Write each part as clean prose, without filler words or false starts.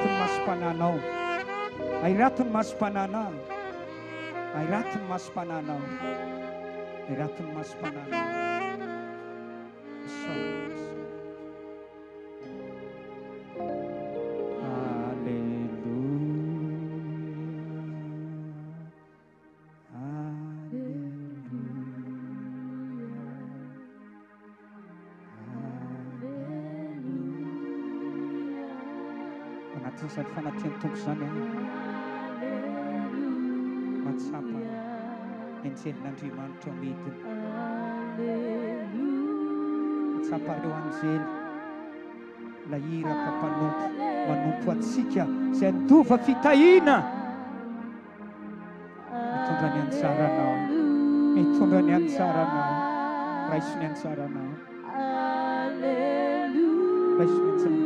Airatiny masom-pananao. Airatiny masom-pananao. Airatiny masom-pananao. Airatiny masom-pananao. Sady fanatiany tompo zany matsapa enjelin'Andriamanitra midiny matsapa reo anjely lahiraka manompo atsika izay nidova fitahina mitondra ny anjaranao, mitondra ny anjaranao, raiso ny anjaranao, raiso ny anjaranao.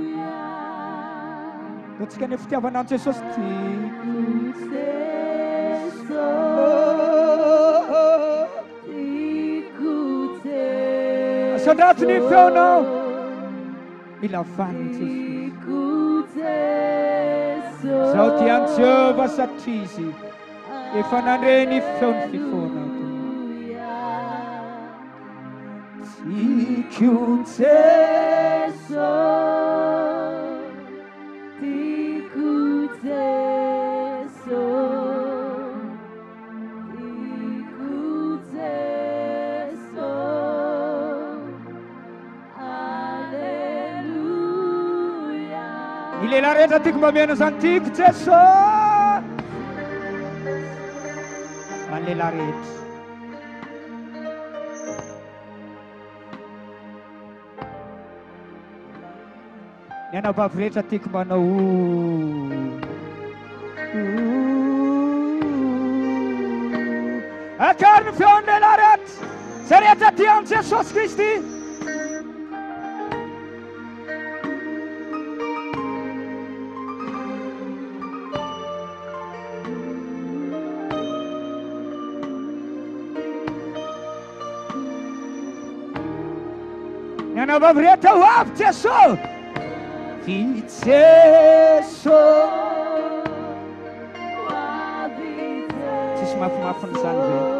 Tsika ny fitiavanao Jesosy asandrato ny feonao mila vaniny Jesosy zao tiany Jehova satria izy efa nandre ny feony fifoana tiako Jesosy Lela rehetra tiako mba miaina zany tiako Jesosy malela rehetra ny anabavy rehetra tiako manao akary ny feon'ny lela rehetra zay rehetra tian'i Jesosy Kristy anabavy rehetra ho avy Jesosy fi Jesosy tsisy mafimafiny zany ve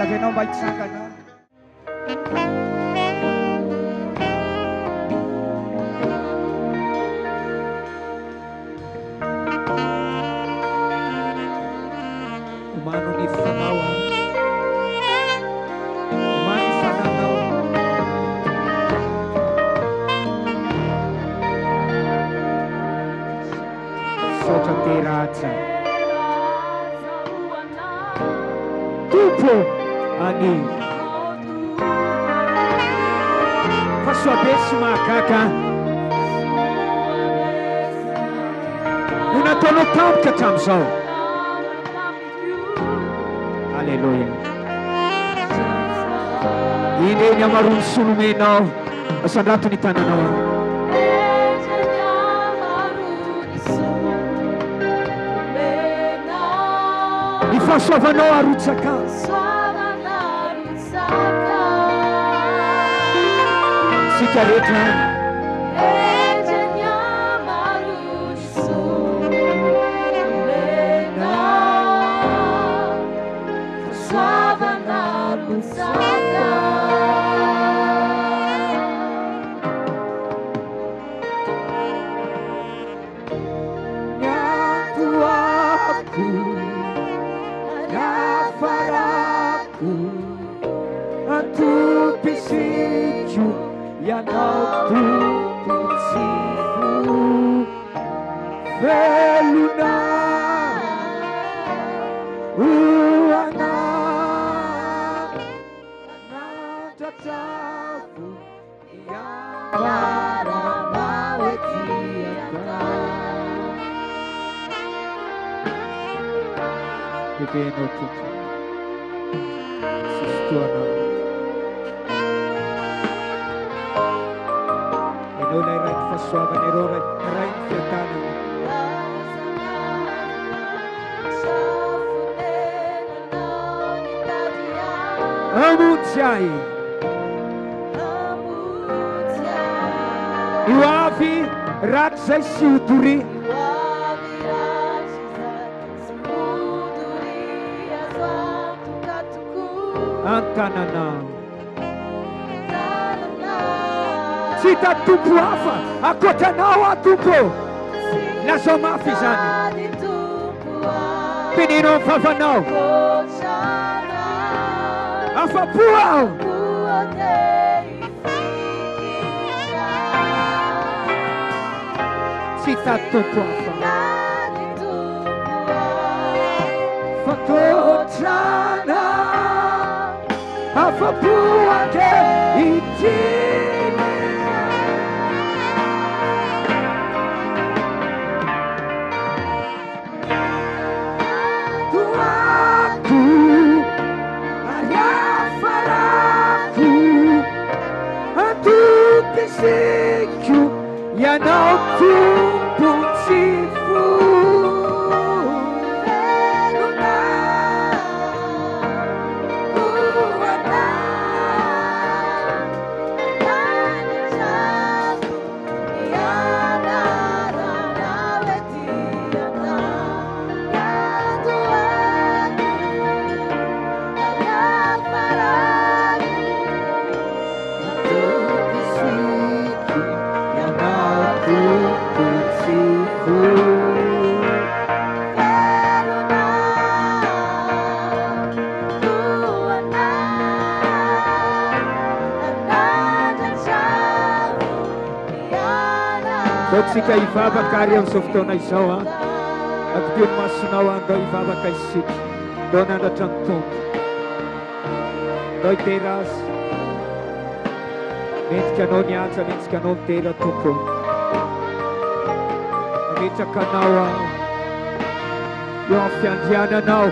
Davenao mba hitsangana umano ny fanao umano ny fananao sotra teraja tupo ani fasoabe sy mahagaga no nataonao tampoka hatramin'izao alleloia iny eny amarony solomenao asandrato ny tananao ny fahasoavanao arotsaka sika rehetra Bye. beno tutu. Sistuana. Enola right faswava nerora right fiatana. Amutsiai. Iwavi ratsai siuduri. Antanana. Sita tupu hafa akotanao atupo nasoma fizani pinino fafanao afapuao sita tupu hafa fatotana afapuake itini tuaku ariafaraku atupisikyu yanautumpunsifu Sika ivavaka ary amin'izao fotoana izao ampiteo ny masonao andao ivavaka isika ndao nandratra ny tompo ndao hitera azy mentsika anao ny atsa mentsika anao mitera tompo ametraka anao eo amin'ny fiandriananao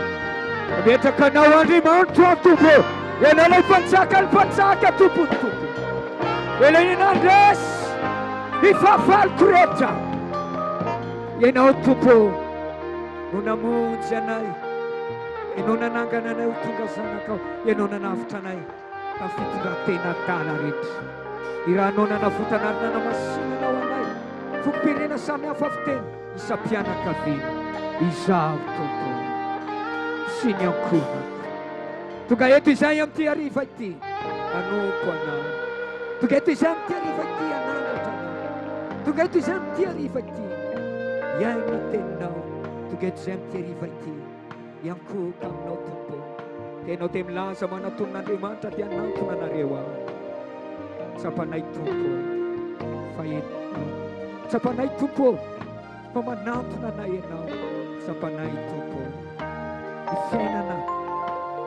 ametraka anao Andriamanitra tompo ianao ilay mpantsaka tompony tompo ilay nandresy ifafaliko rehetra ianao tompo no namonjy anay ianao nanangana anay ho tonga zanakao ianao nanavitra anay tamin'ny fitondratena tala rehetra irahanao nanavotanarina namasinanao anay fokom-pirenena samy hafa aviteny isam-pianakaviana izaho tompo sy ny ankonako tonga eto izay amin'ity hariva ity anompo anao tonga eto izay amin'ity hariva ity anandratra anao tonga eto izay amin'ity hariva ity iaino teninao tonga eto izay amin'ity hariva ity iankoka aminao tompo tenao te milaza manaton'Andriamanitra dia anantona anareo aho tsapanay tompo fa entinao tsapanay tompo fa manantona anay ianao tsapanay tompo ny fiainana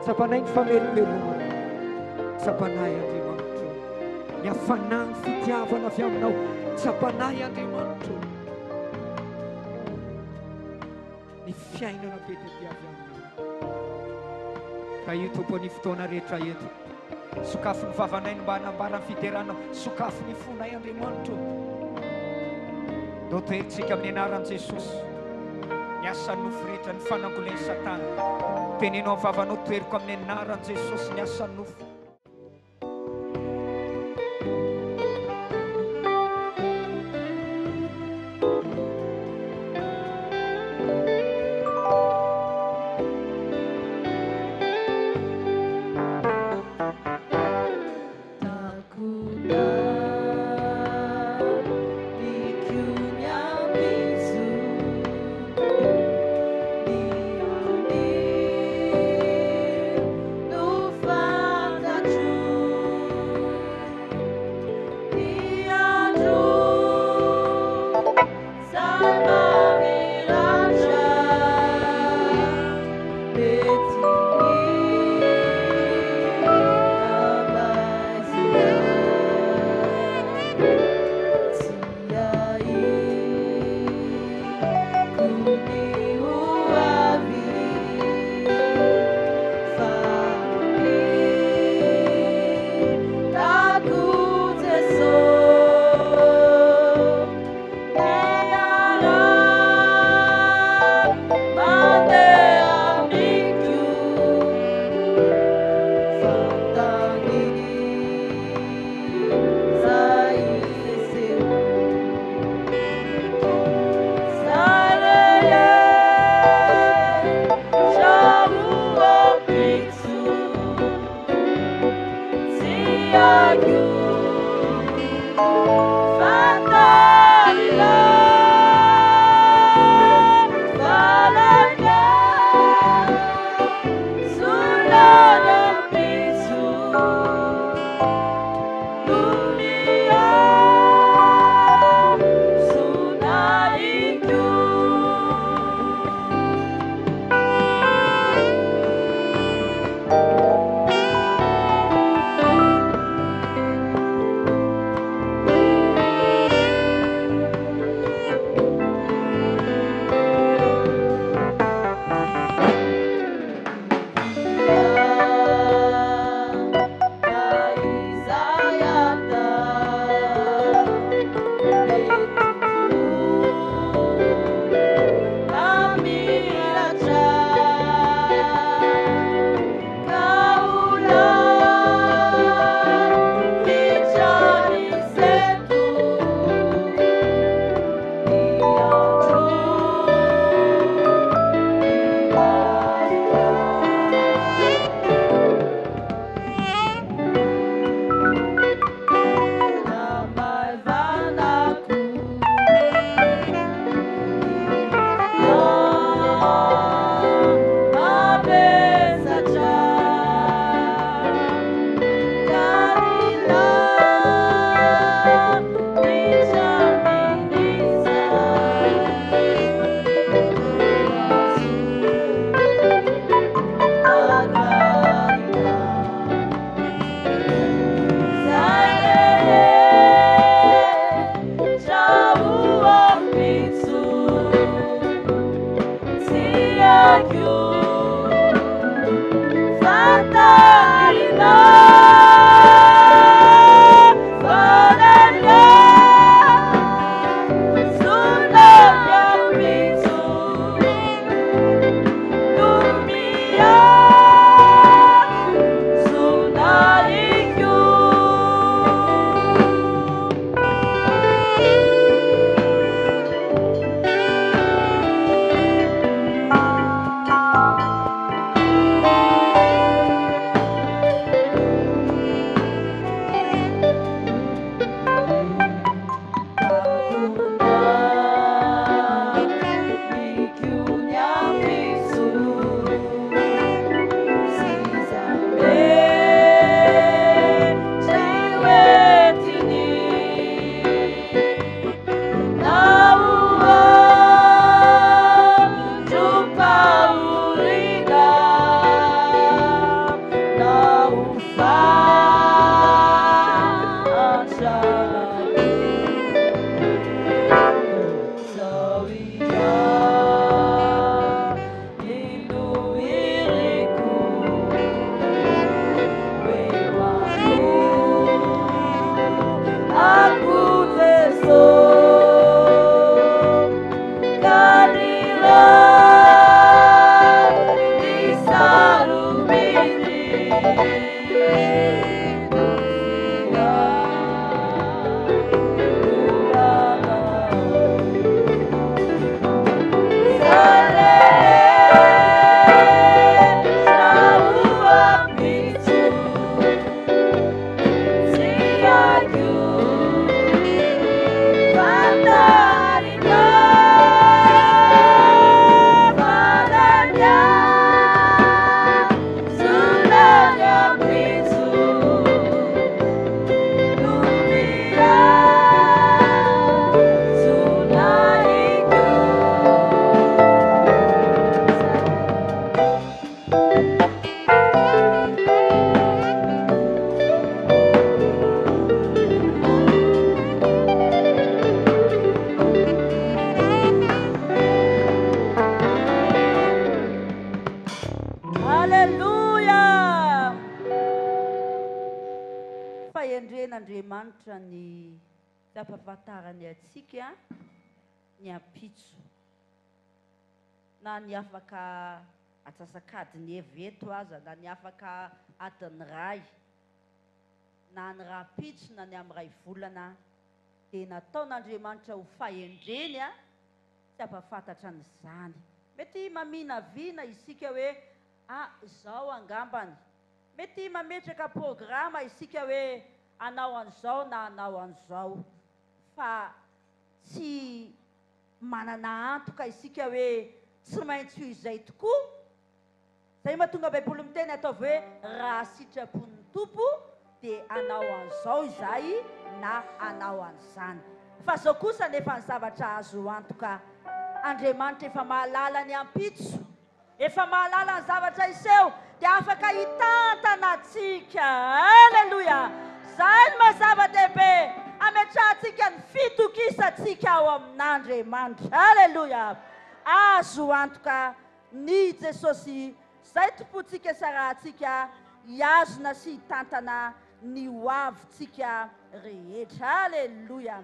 tsapanay ny famelomelona tsapanay Andriamanitra ny hafanany fitiavana avy aminao tsapanay Andriamanitra ny fiainana betety avy aminao ka io tompo ny fotoana rehetra eto sokafo ny vavanay no mba hanambara ny fideranao sokafo ny fonay Andriamanitra ndao toeritsika amin'ny anaran'i Jesosy ny asan'ny nofo rehetra ny fanangolen'ny Satana tenenao ny vavanao toeriko amin'ny anaran'i Jesosy ny asan'ny nofo No far Andriamanitra ny ampahafantarany atsika ny ampitso na ny afaka atsasakadiny eveto aza na ny afaka adiny ray na ny rahampitso na ny amin'ny ray volana dia nataon'Andriamanitra ho fahendreny tsy ampahafantatra an'izany. Mety mamina vina isika hoe zao angambany, mety mametraka programa isika hoe anao an'izao na anao an'izao, fa tsy manana antoka isika hoe tsy maintsy izay tokoa. Zay mahatonga Baiboly miteny ataovy hoe raha sitrapon'ny tompo dia anao an'izao izay na anao an'izany. Fa zao kosa nefa ny zavatra azo antoka, Andriamanitra efa mahalala ny ampitso, efa mahalala ny zavatra iseho, dia afaka hitantana atsika. Aleluia! Zay mazava-dehibe, ametrahantsika ny fitokisantsika ao amin'Andriamanitra. Aleluia! Azo antoka ny Jesosy, zay tompontsika sy rahantsika, hiazona sy hitantana ny hoavintsika rehetra. Aleluia!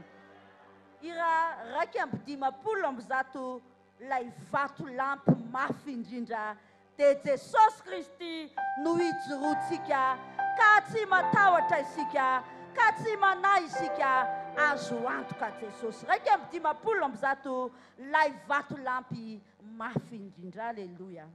Ira 2:50 lay vato lampy mafy indrindra dia Jesosy Kristy no hijoroantsika, ka tsy matahotra isika, ka tsy manahy isika. Azo antoka Jesosy. 2:50 lay vato lampy mafy indrindra. Aleluia!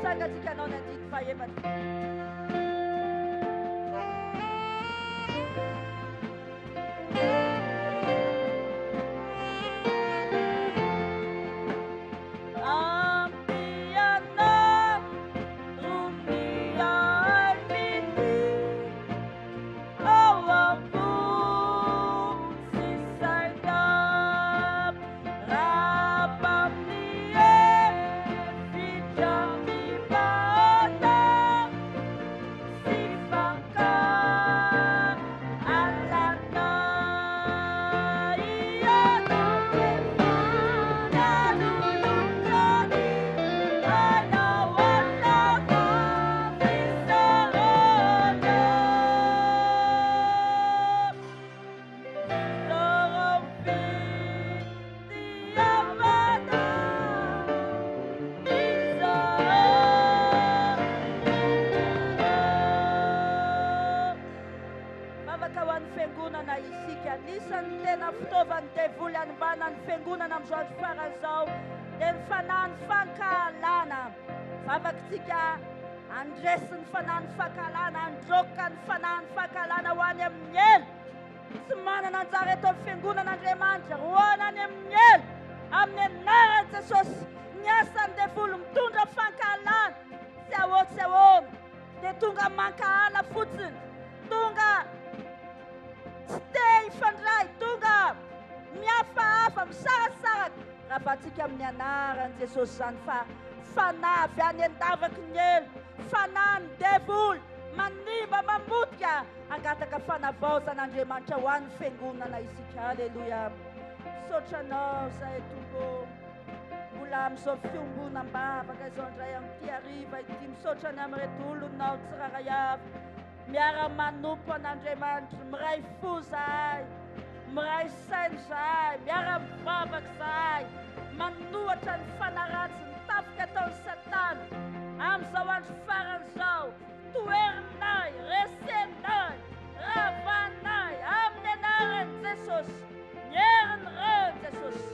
sangatsika anao ny andity fahaefatra. Andresiny fanany fahakalana, androkany fanany fahakalana ho any amin'ny elo. Tsy manana anjara eto amin'ny fiangonan'Andriamanitra, hoana any amin'ny elo. Amin'ny anaran'i Jesosy, ny asan'ny devolo mitondra fankalana. Tsy ahoana, tsy ahoana. Dia tonga mankahala fotsiny, tonga tsy te hifandray, tonga mihafahafa, misarasaraka. Rahafantsika amin'ny anaran'i Jesosy zany fa fanahy avy any an-davaky ny elo, fanahy ny devoly, manimba mamotika, angataka fanavaozan'Andriamanitra ho an'ny fiangonana isika. Halleluia. Misaotranao zahay Tompo, mbola amin'izao fiombonam-bavaka izao indray amin'ity hariva ity, misaotra ny amin'ireto olonao tsiraray avy, miara-manompo an'Andriamanitra, miray fo zahay, miray sainy zahay, miara-mivavaka zahay, manohatra ny fanaratsy ny tafika ataon'ny Satana amin'izao andro faran'izao. Toerinay, resenay, ravanay amin'ny anaran'i Jesosy, ny herin'ny reo Jesosy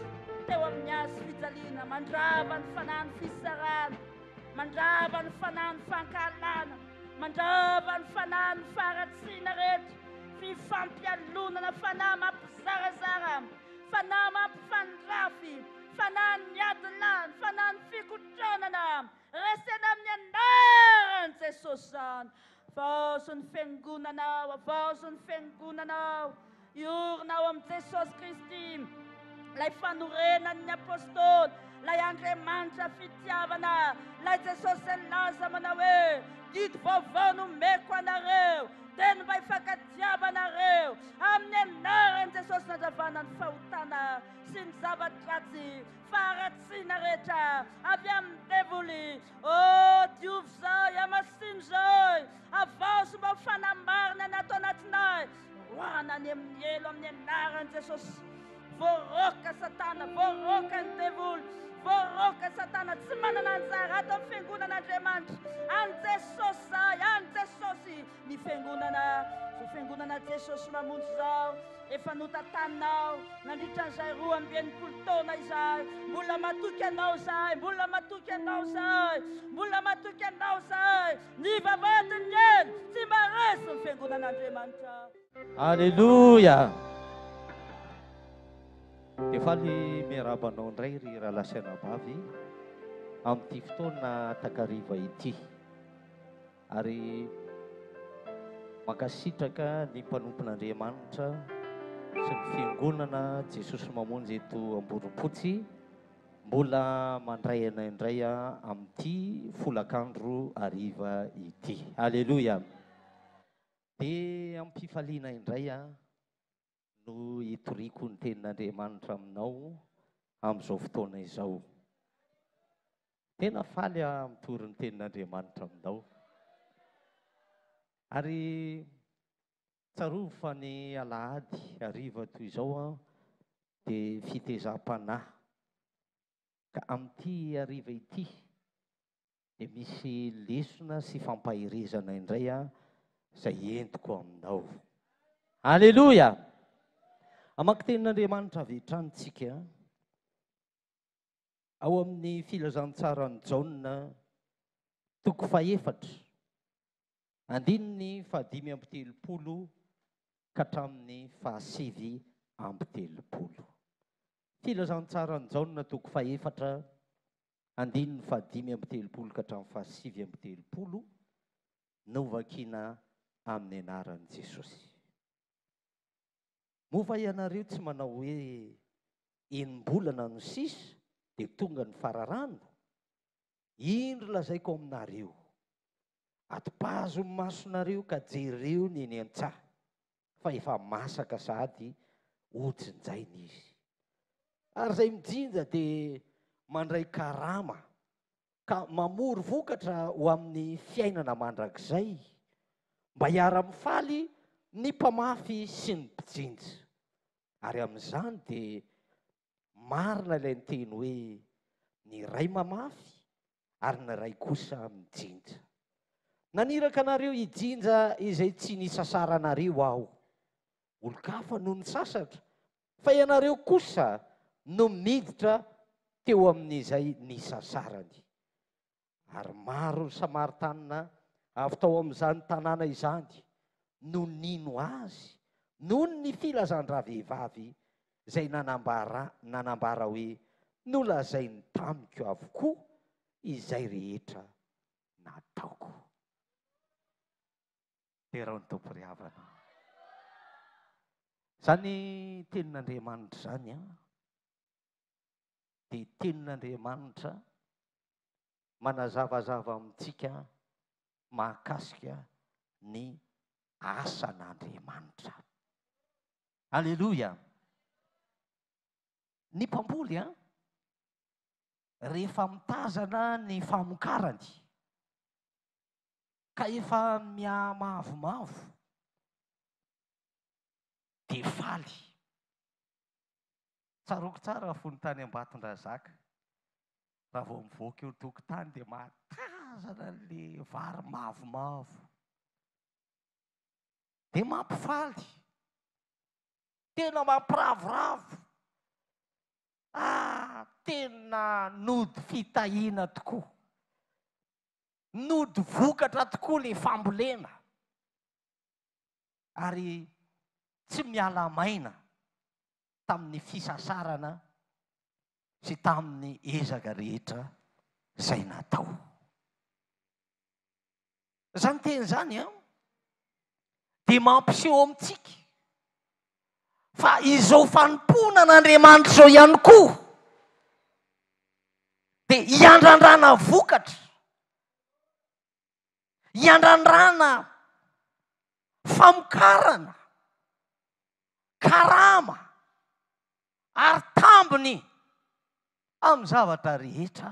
teo amin'ny azy fijaliana, mandrava ny fanahy ny fisarana, mandrava ny fanahy ny fankalana, mandrava ny fanahy ny faharatsiana rehetra, fifampialonana, fanahy mampizarazara, fanahy mampifandrafy, fanahy ny adilany, fanahy ny fikotranana, resena amin'ny anaran'i Jesosy zany. Avaozo ny fiangonanao, avaozo ny fiangonanao, iorinao amin'ny Jesosy Kristy, lay fanorenan'ny apôstôly, lay Andriamanitra fitiavana, lay Jesosy izay nilaza manao hoe didy vaovao no meko anareo, teny mba hifankatiavanareo amin'ny anaran'i Jesosy, nandravanany fahotana sy ny zava-dratsy, faharatsiana rehetra avy amin'ny devoly. O diovy zay, amasiny zay, avaozo mba ho fanamarina ny ato anatinay, roana any amin'ny elo amin'ny anaran'i Jesosy. Voaroka Satana, voaroka ny devoly, voaroka Satana, tsy manana anjara ato amin'ny fiangonan'Andriamanitra. Any Jesosy zay, any Jesosy ny fiangonana, zao fiangonana Jesosy mamonjy zao, efa notantaninao nandritra an'izay 12 taona izay, mbola matoky anao zay, mbola matoky anao zay, mbola matoky anao zay, ny vavahadin'ny elo tsy maresy ny fiangonan'Andriamanitra. Alleluia. Dia faly miarabanao indray ry Ralasena Bavy amin'ity fotoana takariva ity, ary mankasitraka ny mpanompon'Andriamanitra sy ny fiangonana Jesosy mamonjy eto Amboropotsy mbola mandray anay indray amin'ity folakandro hariva ity. Alleluia. Dia amin'ny mpifaliana indray no hitoriko ny tenin'Andriamanitra aminao amin'izao fotoana izao. Tena faly mitory ny tenin'Andriamanitra aminao. Ary tsaroa fa ny alahady hariva toy izao dia fitezam-panahy. Ka amin'ity hariva ity dia misy lesona sy fampahirezana indray izay entiko aminao. Alleluia. Amaky tenin'Andriamanitra avy hatrany ao amin'ny filazantsara ny Jaona toko faefatra andininy 530 ka hatramin'ny 730. Filazantsarany Jaona toko faefatra andininy 530 ka hatramin'ny 730 novakiana amin'ny anaran'i Jesosy. Mova ianareo tsy manao hoe enim-bolana no sisa dia tonga ny fararano. Indro lazaiko aminareo, atipazo ny masonareo ka jereo ny eny an-tsaha fa efa masaka sady otsinjaina izy. Ary izay mijinja dia mandray karama ka mamory vokatra ho amin'ny fiainana mandrakizay mba hiara-mifaly ny mpamafy sy ny mpijinja. Ary amin'izany dia marina ilay ny teny hoe ny ray mamafy ary ny ray kosa mijinja. Naniraka anareo hijinja izay tsy nisasaranareo aho. Olon-kafa no nisasatra, fa ianareo kosa no miditra teo amin'izay nisasarany. Ary maro ny Samaritanina avy tao amin'izany tanàna izany no nino azy noho ny filazandra vehivavy izay nanambara hoe nolazainy tamiko avokoa izay rehetra nataoko. Terao ny tompo ry havana. Zany tenin'Andriamanitra zany dia tenin'Andriamanitra manazavazava amintsika mahakasika ny asan'Andriamanitra. Aleluia. Ny mpamboly rehefa mitazana ny famokarany ka efa mihamavomavo dia faly. Tsaroko tsara fony tany Ambatondrazaka. Raha vao mivoaka eo tokotany dia matazana le vary mavomavo dia mampifaly, tena mampiravoravo. Tena nody fitahiana tokoa, nody vokatra tokoa le fambolena. Ary tsy miala maina tamin'ny fisasarana sy tamin'ny ezaka rehetra izay natao. Zany teny zany dia mampiseho amintsika fa izao fanompoana an'Andriamanitra izao ihany koa dia hiandrandrana vokatra, hiandrandrana famokarana, karama ary tambiny amin'ny zavatra rehetra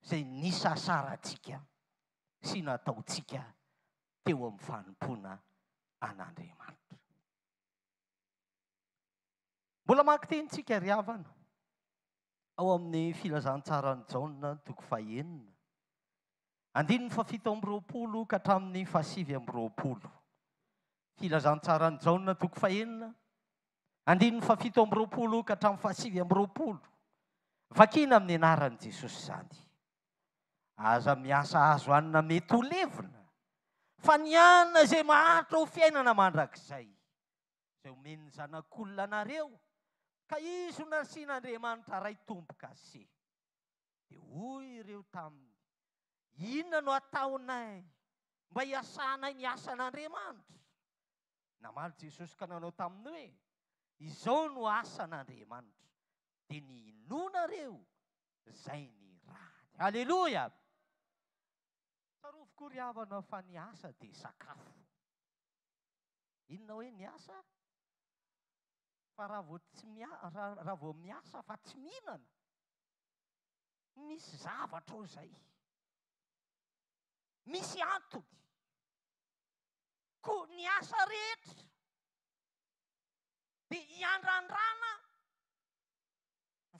izay nisasarantsika sy nataontsika teo amin'ny fanompoana an'Andriamanitra. Mbola maka tenitsika ry havana ao amin'ny filazantsarany Jaona toko 9 andininy 720 ka hatramin'ny 720. Filazantsarany Jaona toko 9 andininy 720 ka hatramin'ny 720. Vakina amin'ny anaran'i Jesosy zany. Aza miasa azo anina mety ho levona, fa ny anina izay maharitra ho fiainana mandrakizay izay omeny zanak'olona anareo ka izy ho nasian'Andriamanitra ray tombo-kase. Dia hoy ireo taminy, inona no ataonay mba hiasanay ny asan'Andriamanitra? Namaly Jesosy ka nanao taminy hoe izao no asan'Andriamanitra dia ny inonareo izay ny rany. Aleloia. Tsaroviko ry havana fa ny asa dia sakafo. Inona hoe ny asa? Fa raha vao miasa fa tsy mihinana, misy zavatra ao izay, misy antony. Koa ny asa rehetra dia hiandrandrana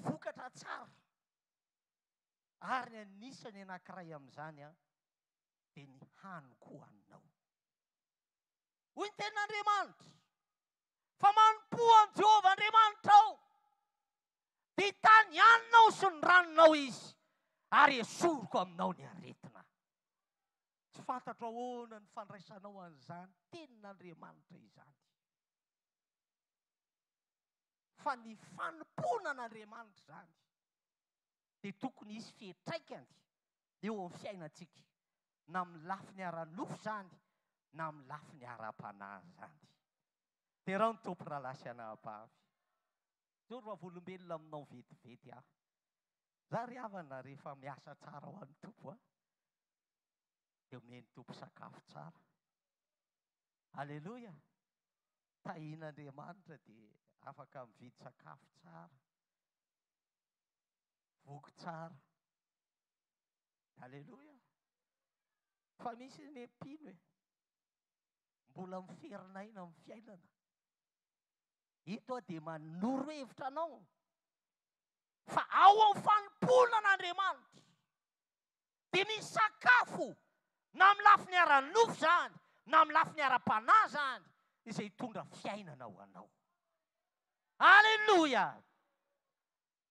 vokatra tsara. Ary anisany anankiray amin'izany dia ny haniko hoaninao. Hoy ny tenin'Andriamanitra fa manompo an Jehovah Andriamanitra ao dia tany haninao sy ny ranonao izy ary esoriko aminao ny aretina. fantatra ahoana ny fandraisanao an'izany tenin'Andriamanitra izany. Fa ny fanomponan'Andriamanitra izany dia tokony hisy fiantraikany eo amin'ny fiainantsika, na amin'ny lafiny ara-nofo izany na amin'ny lafiny ara-panahy izany. Dia raha ny tompo rahalasy anabavy, zoro fa volombelona aminao vetivety aho. Za ry havana rehefa miasa tsara ho an'ny tompo a, dia omeny tompo sakafo tsara. Aleloia. Tahian'Andriamanitra dia afaka mividy sakafo tsara, voky tsara. Aleloia. Fa misy ny mpino e, mbola miferinaina amin'ny fiainana. Ito dia manoro hevitra anao fa ao amin'ny fanomponan'Andriamanitra dia misy sakafo, na amin'ny lafiny ara-nofo izany na amin'ny lafiny ara-panahy izany, izay hitondra fiainana ho anao. Aleloia.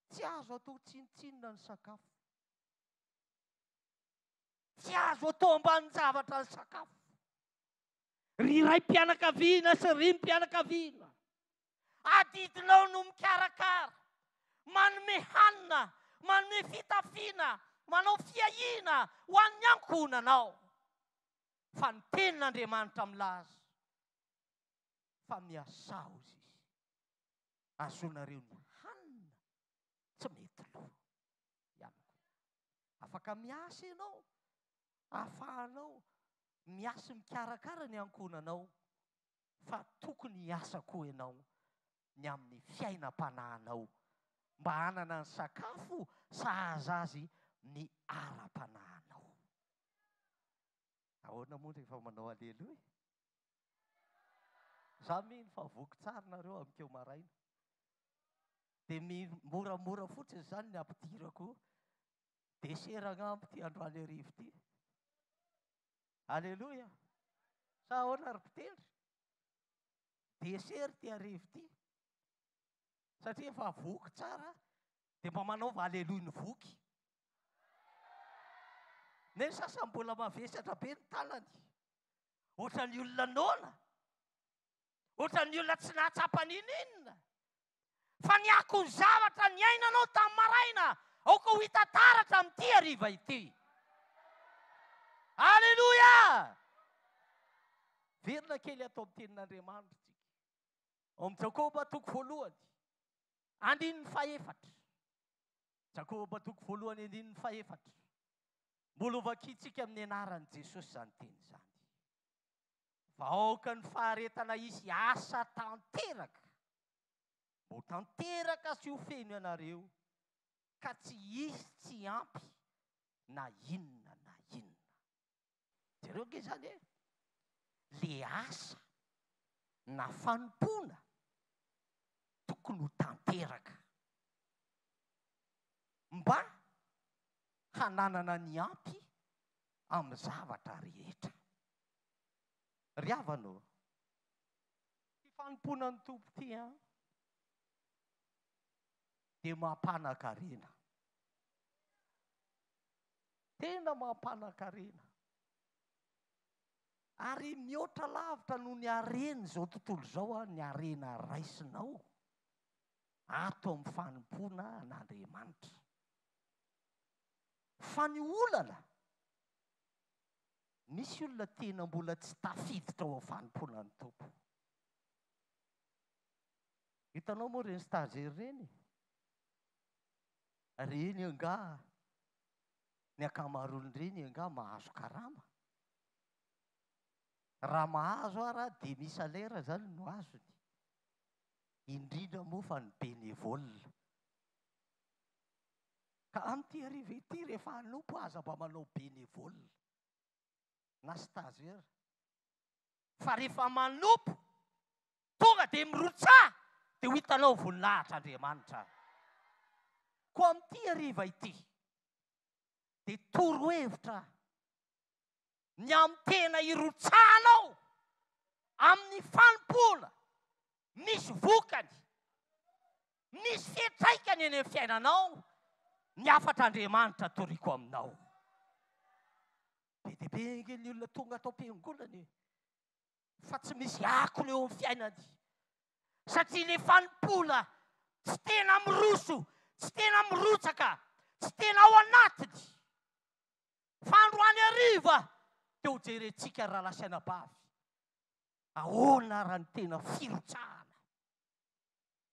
Tsy azo atao tsinotsinona ny sakafo, tsy azo atao ambanin-javatra ny sakafo. Ry ray mpianakaviana sy ry mpianakaviana, adidinao no mikarakara, manome hanina, manome fitafiana, manao fiahiana ho an'ny ankonanao. Fa ny tenin'Andriamanitra milaza fa miasaozy izy, azonareo ny hanina tsy mety lo ihany koa. Afaka miasa ianao, ahafahanao miasa mikarakara ny ankonanao, fa tokony hiasa koa ianao ny amin'ny fiainam-panahinao mba hanana ny sakafo sahaza azy ny ara-panahinao. Ahoana moa rehefa manao aleloia? Za mino fa voky tsara nareo amikeo maraina. Dia moramora fotsiny izany ny ampidirako desera agnampo ty androany arivo ty. Aleloia. Sa ahoana ry mpitendry? Desera ty arivo ty. Satria efa voky tsara dia mba manaova aleloia ny voky. Ny sasany mbola mavesatra be ny tanany, ohatran'ny olona nona, ohatran'ny olona tsy nahatsapa ninina. Fa ny akony zavatra ny ainanao tamin'ny maraina, aoka ho hita taratra amin'ity hariva ity. Aleloia. Verina kely atao amin'ny tenin'Andriamanitra tsika. Ao amin'ny Jakoba 1:4. Jakoba 1:4. Mbola ovakitsika amin'ny anaran'i Jesosy izany teny izany. Vahoaka ny faharetana izy asa tanteraka, mbo tanteraka sy ho feno ianareo, ka tsy hisy tsy ampy na inona na inona. Jereo ke izany e, le asa na fanompona tokony ho tanteraka mba hananana ny ampy amin'ny zavatra rehetra. Ry havano, ty fanomponan'ny tompo ty dia mampanan-karena. Tena mampanan-karena. Ary mihoatra lavitra noho ny harena izao tontolo izao ny harena raisinao ato amin'ny fanompona an'Andriamanitra. Fa ny olana, misy olona tena mbola tsy tafiditra ao amin'ny fanomponan'ny tompo. Hitanao moa reny stagiaire reny? Reny anga, ny ankamaroany reny anga mahazo karama. Raha mahazo ara dia misy salaire zany no azony. Indrindra moa fa ny bénévole. Ka amin'ity hariva ity rehefa hanompo aza mba manao bénévole na stagiaire. Fa rehefa manompo tonga dia mirotsa dia ho hitanao voninahitr'Andriamanitra. Ko amin'ity hariva ity dia torohevitra ny amin'ny tena irotsanao amin'ny fanompona, misy vokany, misy fiantraikany eny amin'ny fiainanao, ny afatr'Andriamanitra toriko aminao. be dia be nge ny olona tonga atao am-piangonana fa tsy misy ako leo amin'ny fiainany. Satria le fanompoana tsy tena miroso, tsy tena mirotsaka, tsy tena ao anatiny. Fa androany hariva teo jerentsika raha lasaina bavy. Ahoana raha ny tena firotsahana,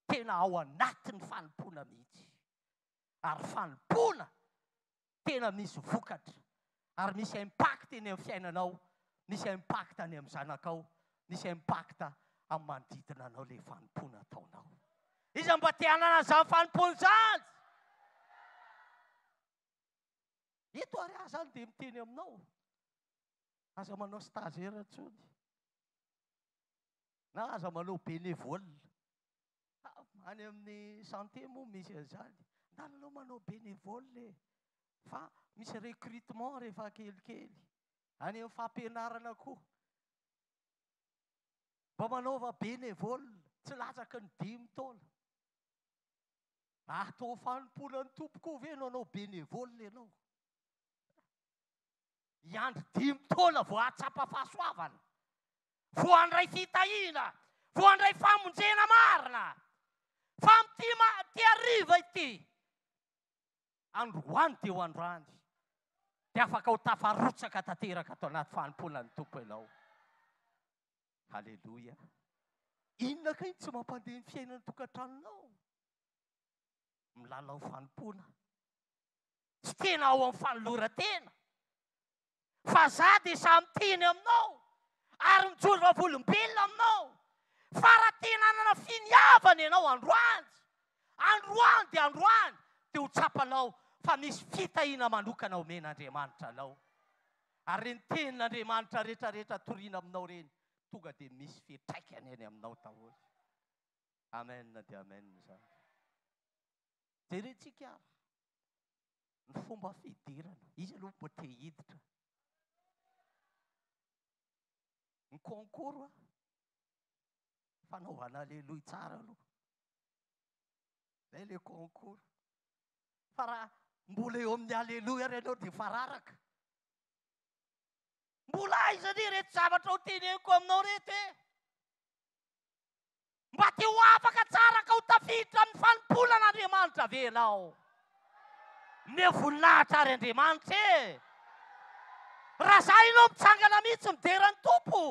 tena ao anatin'ny fanompoana mihitsy. Ary fanompoana tena misy vokatra, ary misy impact eny amin'ny fiainanao, misy impact any amin'ny zanakao, misy impact amin'ny manodidina anao le fanompoana ataonao. Iza mba te hanana izany fanompoana izany? Eto ary aho zany dia miteny aminao, aza manao stagiaire intsony, na aza manao bénévole. Any amin'ny santé moa misy an'izany. Andalanao manao bénévole fa misy recrutement rehefa kelikely. Any amin'ny fampianarana koa, mba manaova bénévole, tsy latsaky ny 5 taona. Atao fanompoanan'ny tompoko ve nanao bénévole ianao? Iandro 5 taona vao atsapa fahasoavana, vao handray fitahiana, vao handray famonjena marina. Fa amin'ity hariva ity, androany dia ho androany, dia afaka ho tafarotsaka tanteraka atao anaty fanompoanan'ny tompo ianao. Halleloja. Inona kay tsy mampandeha ny fiainan'ny tokantranonao? Milalao fanompoana. Tsy tena ao amin'ny fanoloran-tena. Fa za dia samy teny aminao, ary mijoro vavolombelona aminao. Fa raha tena hanana finiavana ianao androany, androany dia androany, dia ho tsapanao fa misy fitahiana manokana omen'Andriamanitra anao. Ary ny tenin'Andriamanitra rehetrarehetra toriana aminao reny, tonga dia misy fitraikany eny aminao daholo. Amen dia amen izany. Jerentsika ny fomba fidirana, izy aloha mbo te hiditra. Ny concours fanaovana aleloha tsara aloha. Zay le concours. Fa raha mbola eo amin'ny aleloha ary ianao dia fararaka. Mbola aiza ne rehetra zavatra ho teneniko aminao rehetra e? Mba te ho afaka tsara ka ho tafiditra amin'ny fanompoanan'Andriamanitra ve ianao? Ne voninahitra ary Andriamanitra e! Raha zay ianao mitsangana mihitsy mideran'ny tompo,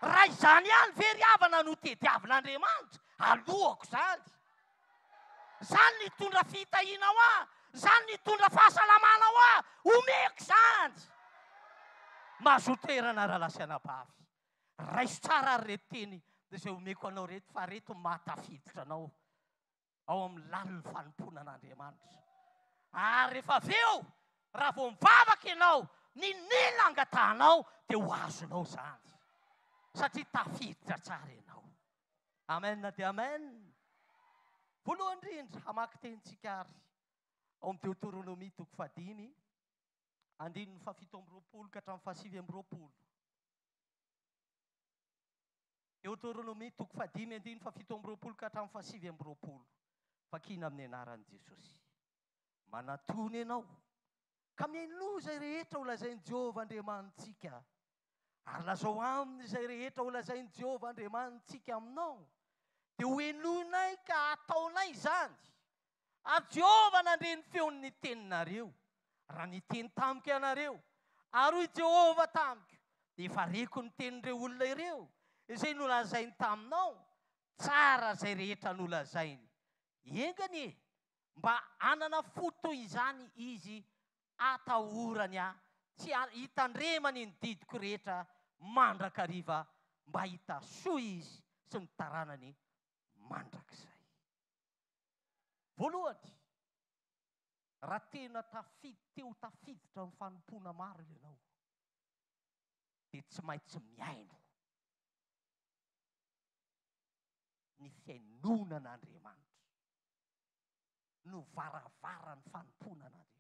raha izany ihany very havana no tediavin'Andriamanitra, alohako izany. Zany nitondra fitahiana ho aho, zany nitondra fahasalamana ho aho, omeko izany. Mazoterana raha lasiana bavy. Raiso tsara ary reto teny dia izay omeko anao reto, fa reto mahatafiditra anao ao amin'ny lalon'ny fanompoanan'Andriamanitra. Ary rehefa avy eo, raha vao mivavaka ianao, ninona angatahanao dia ho azonao izany. Satria tafiditra tsara ianao. Amen dia amen. Voalohany indrindra hamaky tenintsika ary ao amin'ny Deutéronomie 5, 17 ka hatramin'ny 7. Deutéronomie 5, 17 ka hatramin'ny 7. Vakina amin'ny anaran'i Jesosy. Manatony ianao ka miaino izay rehetra ho lazain'i Jehovah Andriamanitsika. Ary lazao aminy izay rehetra ho lazain'i Jehovah Andriamanitsika aminao, dia ho henonay ka ataonay izany. Ary Jehovah nandre ny feon'ny teninareo, raha niteny tamiko ianareo. Ary hoy Jehovah tamiko, dia efa reko ny tenin'ireo olona ireo, izay nolazainy taminao, tsara izay rehetra nolazainy. Engany mba hanana fotoy izany izy atahorany aho, tsy hitandremany ny didiko rehetra mandrakariva, mba hita soa izy sy ny taranany mandrakizay. Voalohany, raha tena teo tafiditra amin'ny fanompoana maro ianao, dia tsy maintsy miaino ny fiainonan'Andriamanitra, no varavaran'ny fanompoanan'Andriamanitra.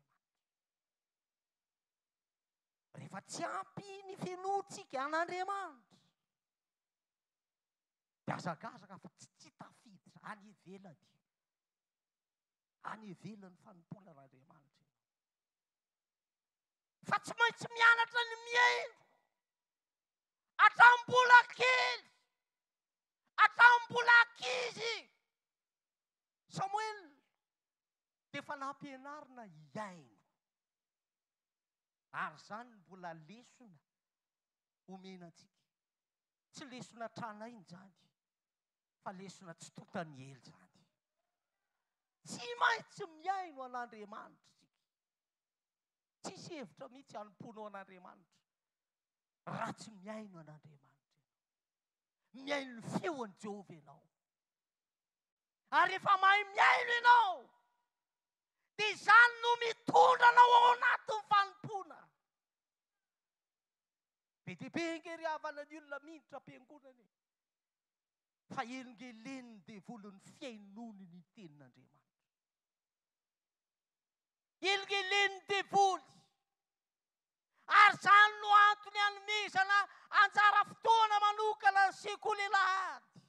Rehefa tsy ampy ny fiainontsika an'Andriamanitra, dia azakazaka fa tsy tafiditra any ivelany, any ivelan'ny fanompoanan'Andriamanitra. fa tsy maintsy mianatra ny miaino atrambola kely atrambola ankizy. Samuel dia efa nampianarina iaino, ary zany mbola lesona omena antsika. Tsy lesona tranainy zany, fa lesona tsy totany ely zany. Tsy maintsy miaino an'Andriamanitra tsika. Tsisy hevitra mihitsy hanompono an'Andriamanitra raha tsy miaino an'Andriamanitra. Miaino ny feon'i Jehova ianao. Ary efa mahay miaino ianao, dia izany no mitondra anao ao anatin'ny fanompona. Be dia be ngery havana ny olona miditra am-piangonana, fa elingeleniny dia volon'ny fiainony ny tenin'Andriamanitra. Elingeleniny dia voly. Ary zany no antony hanomezana anjara fotoana manokana ny sekoly alahady.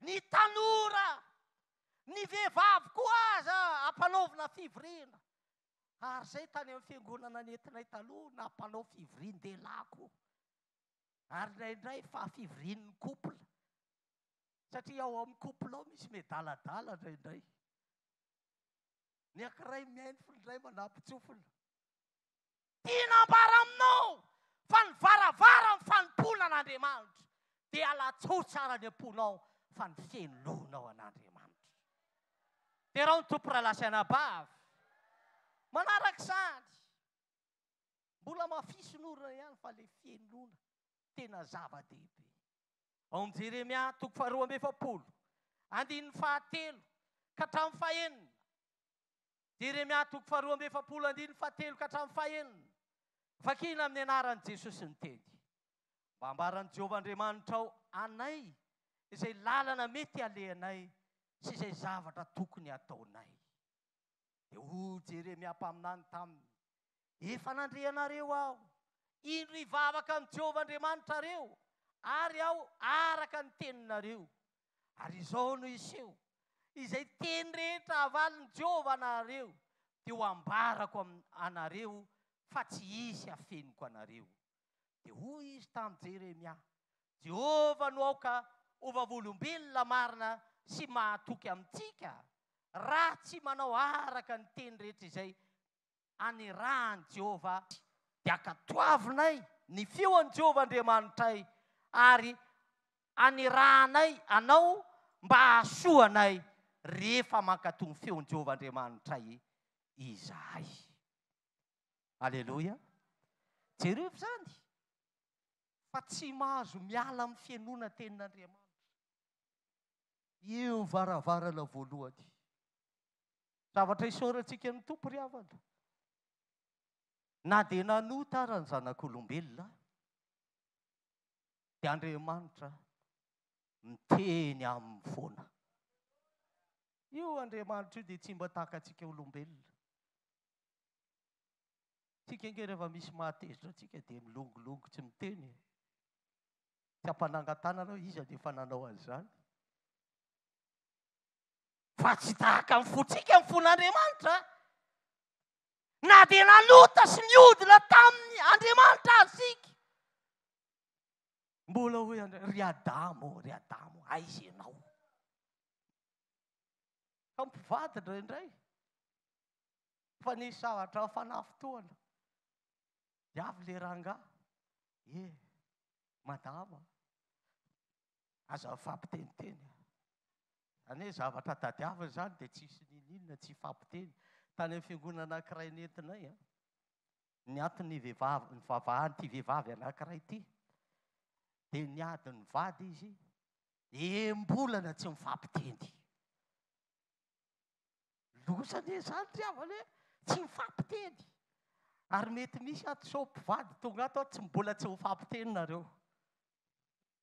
Ny tanora, ny vehivavy koa aza ampanaovina fivoriana. Ary zay tany amin'ny fiangonana nentinay taloha na mpanao fivorian-dehilahy koa. Ary indraindray fa fivorian'ny couple. Satria ao amin'ny couple ao misy medaladala indraindray. Ny ankiray miaino fa ny iray manampy-tsofina. Tiana ambara aminao fa ny varavara ny fanompona an'Andriamanitra dia halatsoa tsara ny amponao fa ny fiainonao an'Andriamanitra. Dia raha ny tompo rahalasana bavy manarak'izany, mbola mafisin'orona ihany fa le fiainona tena zava-dehibe. Ao amin'ny Jeremia 12:7 andininy 9 ka hatramin'ny 9. Jeremia 12:7 andininy 9 ka hatramin'ny 9. Vakina amin'ny anaran'i Jesosy ny teny. Mba ambaran'i Jehovah Andriamanitra ao anay izay lalana mety alehanay sy izay zavatra tokony ataonay. Dia ho Jeremia mpaminany taminy, efa nandrehanareo aho, indro hivavaka amin'ny Jehovah Andriamanitra reo, ary aho araka ny teninareo. Ary izao no iseho, izay teny rehetra avalin'i Jehovah anareo, dia ho ambarako anareo fa tsy hisy afeniko anareo. Dia hoy izy tamin'i Jeremia, Jehovah no aoka ovavolombelona marina sy mahatoky amintsika, raha tsy manao araka ny teny rehetra izay anirahan'i Jehovah. Dia akatoavinay ny feon'i Jehovah Andriamanitray, ary anirahanay anao mba hahasoanay rehefa mankatony feon'i Jehovah Andriamanitray izahay. Aleluia. Jereo zany fa tsy mahazo miala amin'ny fiainona tenin'Andriamanitra. Io varavarana voalohany. Zavatra isaorantsika ny tompo ry havana. Na dia nanota ary ny zanak'olombelona, dia Andriamanitra miteny amin'ny foana. Io Andriamanitra io dia tsy mba tahaka antsika olombelona. Tsika nge rehefa misy mahatezitra antsika dia milongolongo tsy miteny. Tsy ampanangan-tanana iza dia efa nanao an'izany. Fa tsy tahaka ny fotsika ny fon'Andriamanitra. Na dia nanota sy niodina tamin'ny Andriamanitra asika. Mbola hoe ry Adamo, aiza ianao? Fa mpivady indraindray. Fa nisy zavatra fanafotoana. Avy le rangahy. Madama, aza fampiteniteny. Ane zavatra tadiavina zany dia tsisy ninona tsy fampiteny. Tany amin'ny fiangonana anankiray nentinay, niatony ny vavahan'ity vehivavy anankiray ity. Dia niady ny vady izy, embolana tsy mifampiteny. Losany zany driavana tsy mifampiteny. Ary mety misy ato sao mpivady tonga ato tsy mbola tsy mifampiteny nareo.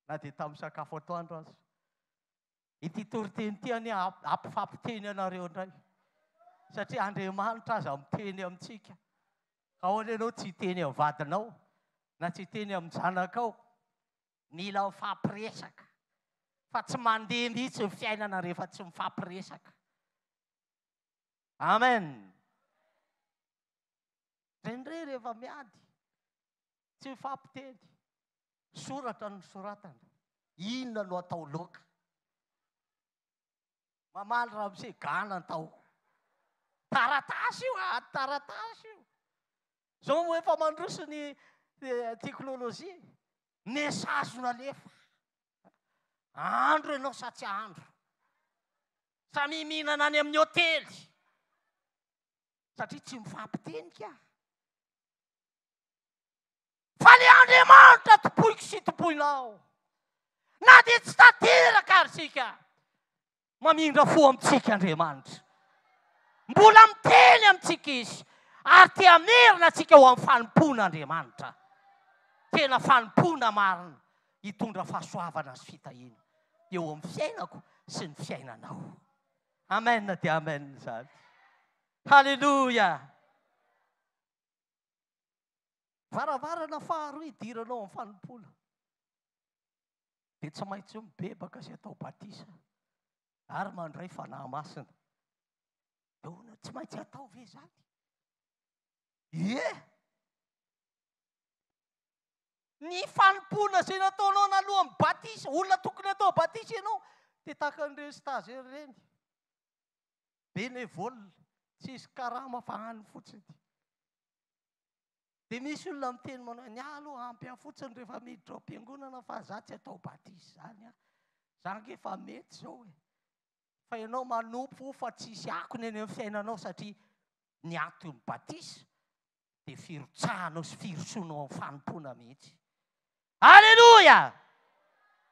Na dia tamin'ny sakafo atoandro azy. Ity toriteny ity anie ampifampiteny anareo indray. Satria Andriamanitra aza miteny amintsika. Ka ahoana ianao tsy teny amin'ny vadinao, na tsy teny amin'ny zanakao, mila mifampiresaka. Fa tsy mandeha mihitsy ny fiainana rehefa tsy mifampiresaka. Amen. Rendre rehefa miady tsy mifampiteny soratra no soratana inona no atao loaka mamaly raha mise gana tao taratasy io taratasy io zao moa efa mandroso ny teknôlôjia mesazy nalefa andro ianao sa tsy andro samy mihinana any amin'ny hôtely satria tsy mifampiteny ka fa le Andriamanitra topoiko sy topoinao na dia tsy tanteraka ary sika mamindra fo amintsika Andriamanitra mbola miteny amintsika izy ary te hamerina antsika ho amin'ny fanompona Andriamanitra tena fanompona marina hitondra fahasoavana sy fitahina eo amin'ny fiainako sy ny fiainanao. Amen dia amen zany. Halleluja. Varavarana faharoa idiranao amin'ny fanompona dia tsy maintsy mibebaka izay atao batisa ary mandray fanahy masina. Eo tsy maintsy atao ve zany? Ny fanompona izay nataonao nalohan'ny batisa, olona tokony atao batisa ianao dia tahaka an'ireny stagiaire ireny. Bénévole, tsisy karama fa any fotsiny. Dia misy olona miteny manao ny aloha ampy ahy fotsiny rehefa miditra ao am-piangonana fa za tsy atao batisa zany a. Za ngefa mety zao e. Fa ianao manompo fa tsisy akony eny amin'ny fiainanao satria ny antony batisa dia firotsahanao sy firosoanao amin'ny fanompona mihitsy. Halleluja!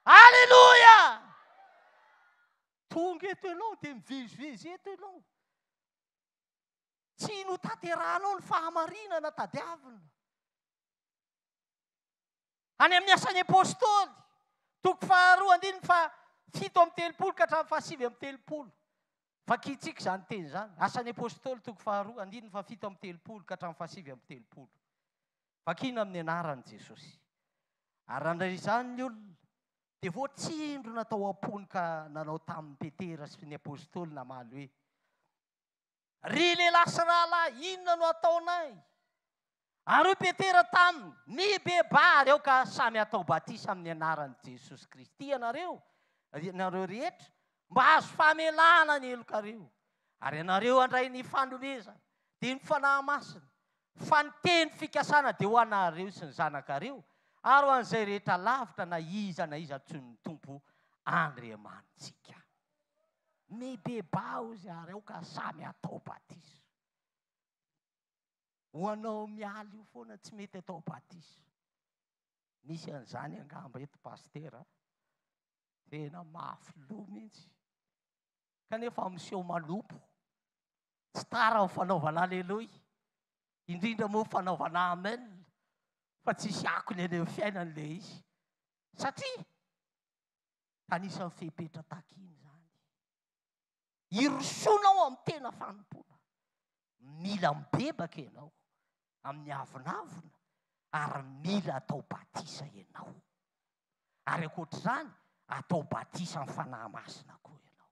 Halleluja! Tonga eto ianao dia mivezivezy eto ianao. Tsy notanterahanao ny fahamarinana tadiavina. Any amin'ny asan'ny apôstôly, toko faharoa andiny fa 7:30 ka hatramin'ny 7:30. Vakitsika izany teny izany. Asan'ny apôstôly toko faharoa andiny fa 7:30 ka hatramin'ny 7:30. Vakina amin'ny anaran'i Jesosy. Ary randray izany ny olona dia voatsindro natao ampony ka nanao tamin'ny Petera sy ny apôstôly namaly hoe ry lehilahy sy rahalahy, inona no ataonay? Ary Petera taminy nibebary ao ka samy atao batisa amin'ny anaran'i Jesosy Kristy ianareo rehetra mba azo famelana ny elokareo. Ary ianareo andray ny fanomezana dia ny fanahy masina fa ny teny fikasana dia ho anareo sy ny zanakareo ary ho an'izay rehetra lavitra na iza tsy ny tompo Andriamanitsika. Mibebao izy ary ao ka samy atao batisa. Ho anao mialy io foana tsy mety atao batisa. Misy an'izany angamba eto pastera. Tena mafy loha mihitsy. Kanefa miseho manompo. Tsy tara amin'ny fanaovana aleloia. Indrindra moa fanaovana amen. Fa tsisy akony eny amin'ny fiainan'ilay izy. Satria anisan'ny fepetra takiny zany. Irosonao amin'ny tena fanompona. Mila mibebaka ianao amin'ny avinavina ary mila atao batisa ianao. Ary ankoatr'izany atao batisa amin'ny fanahy masina koa ianao.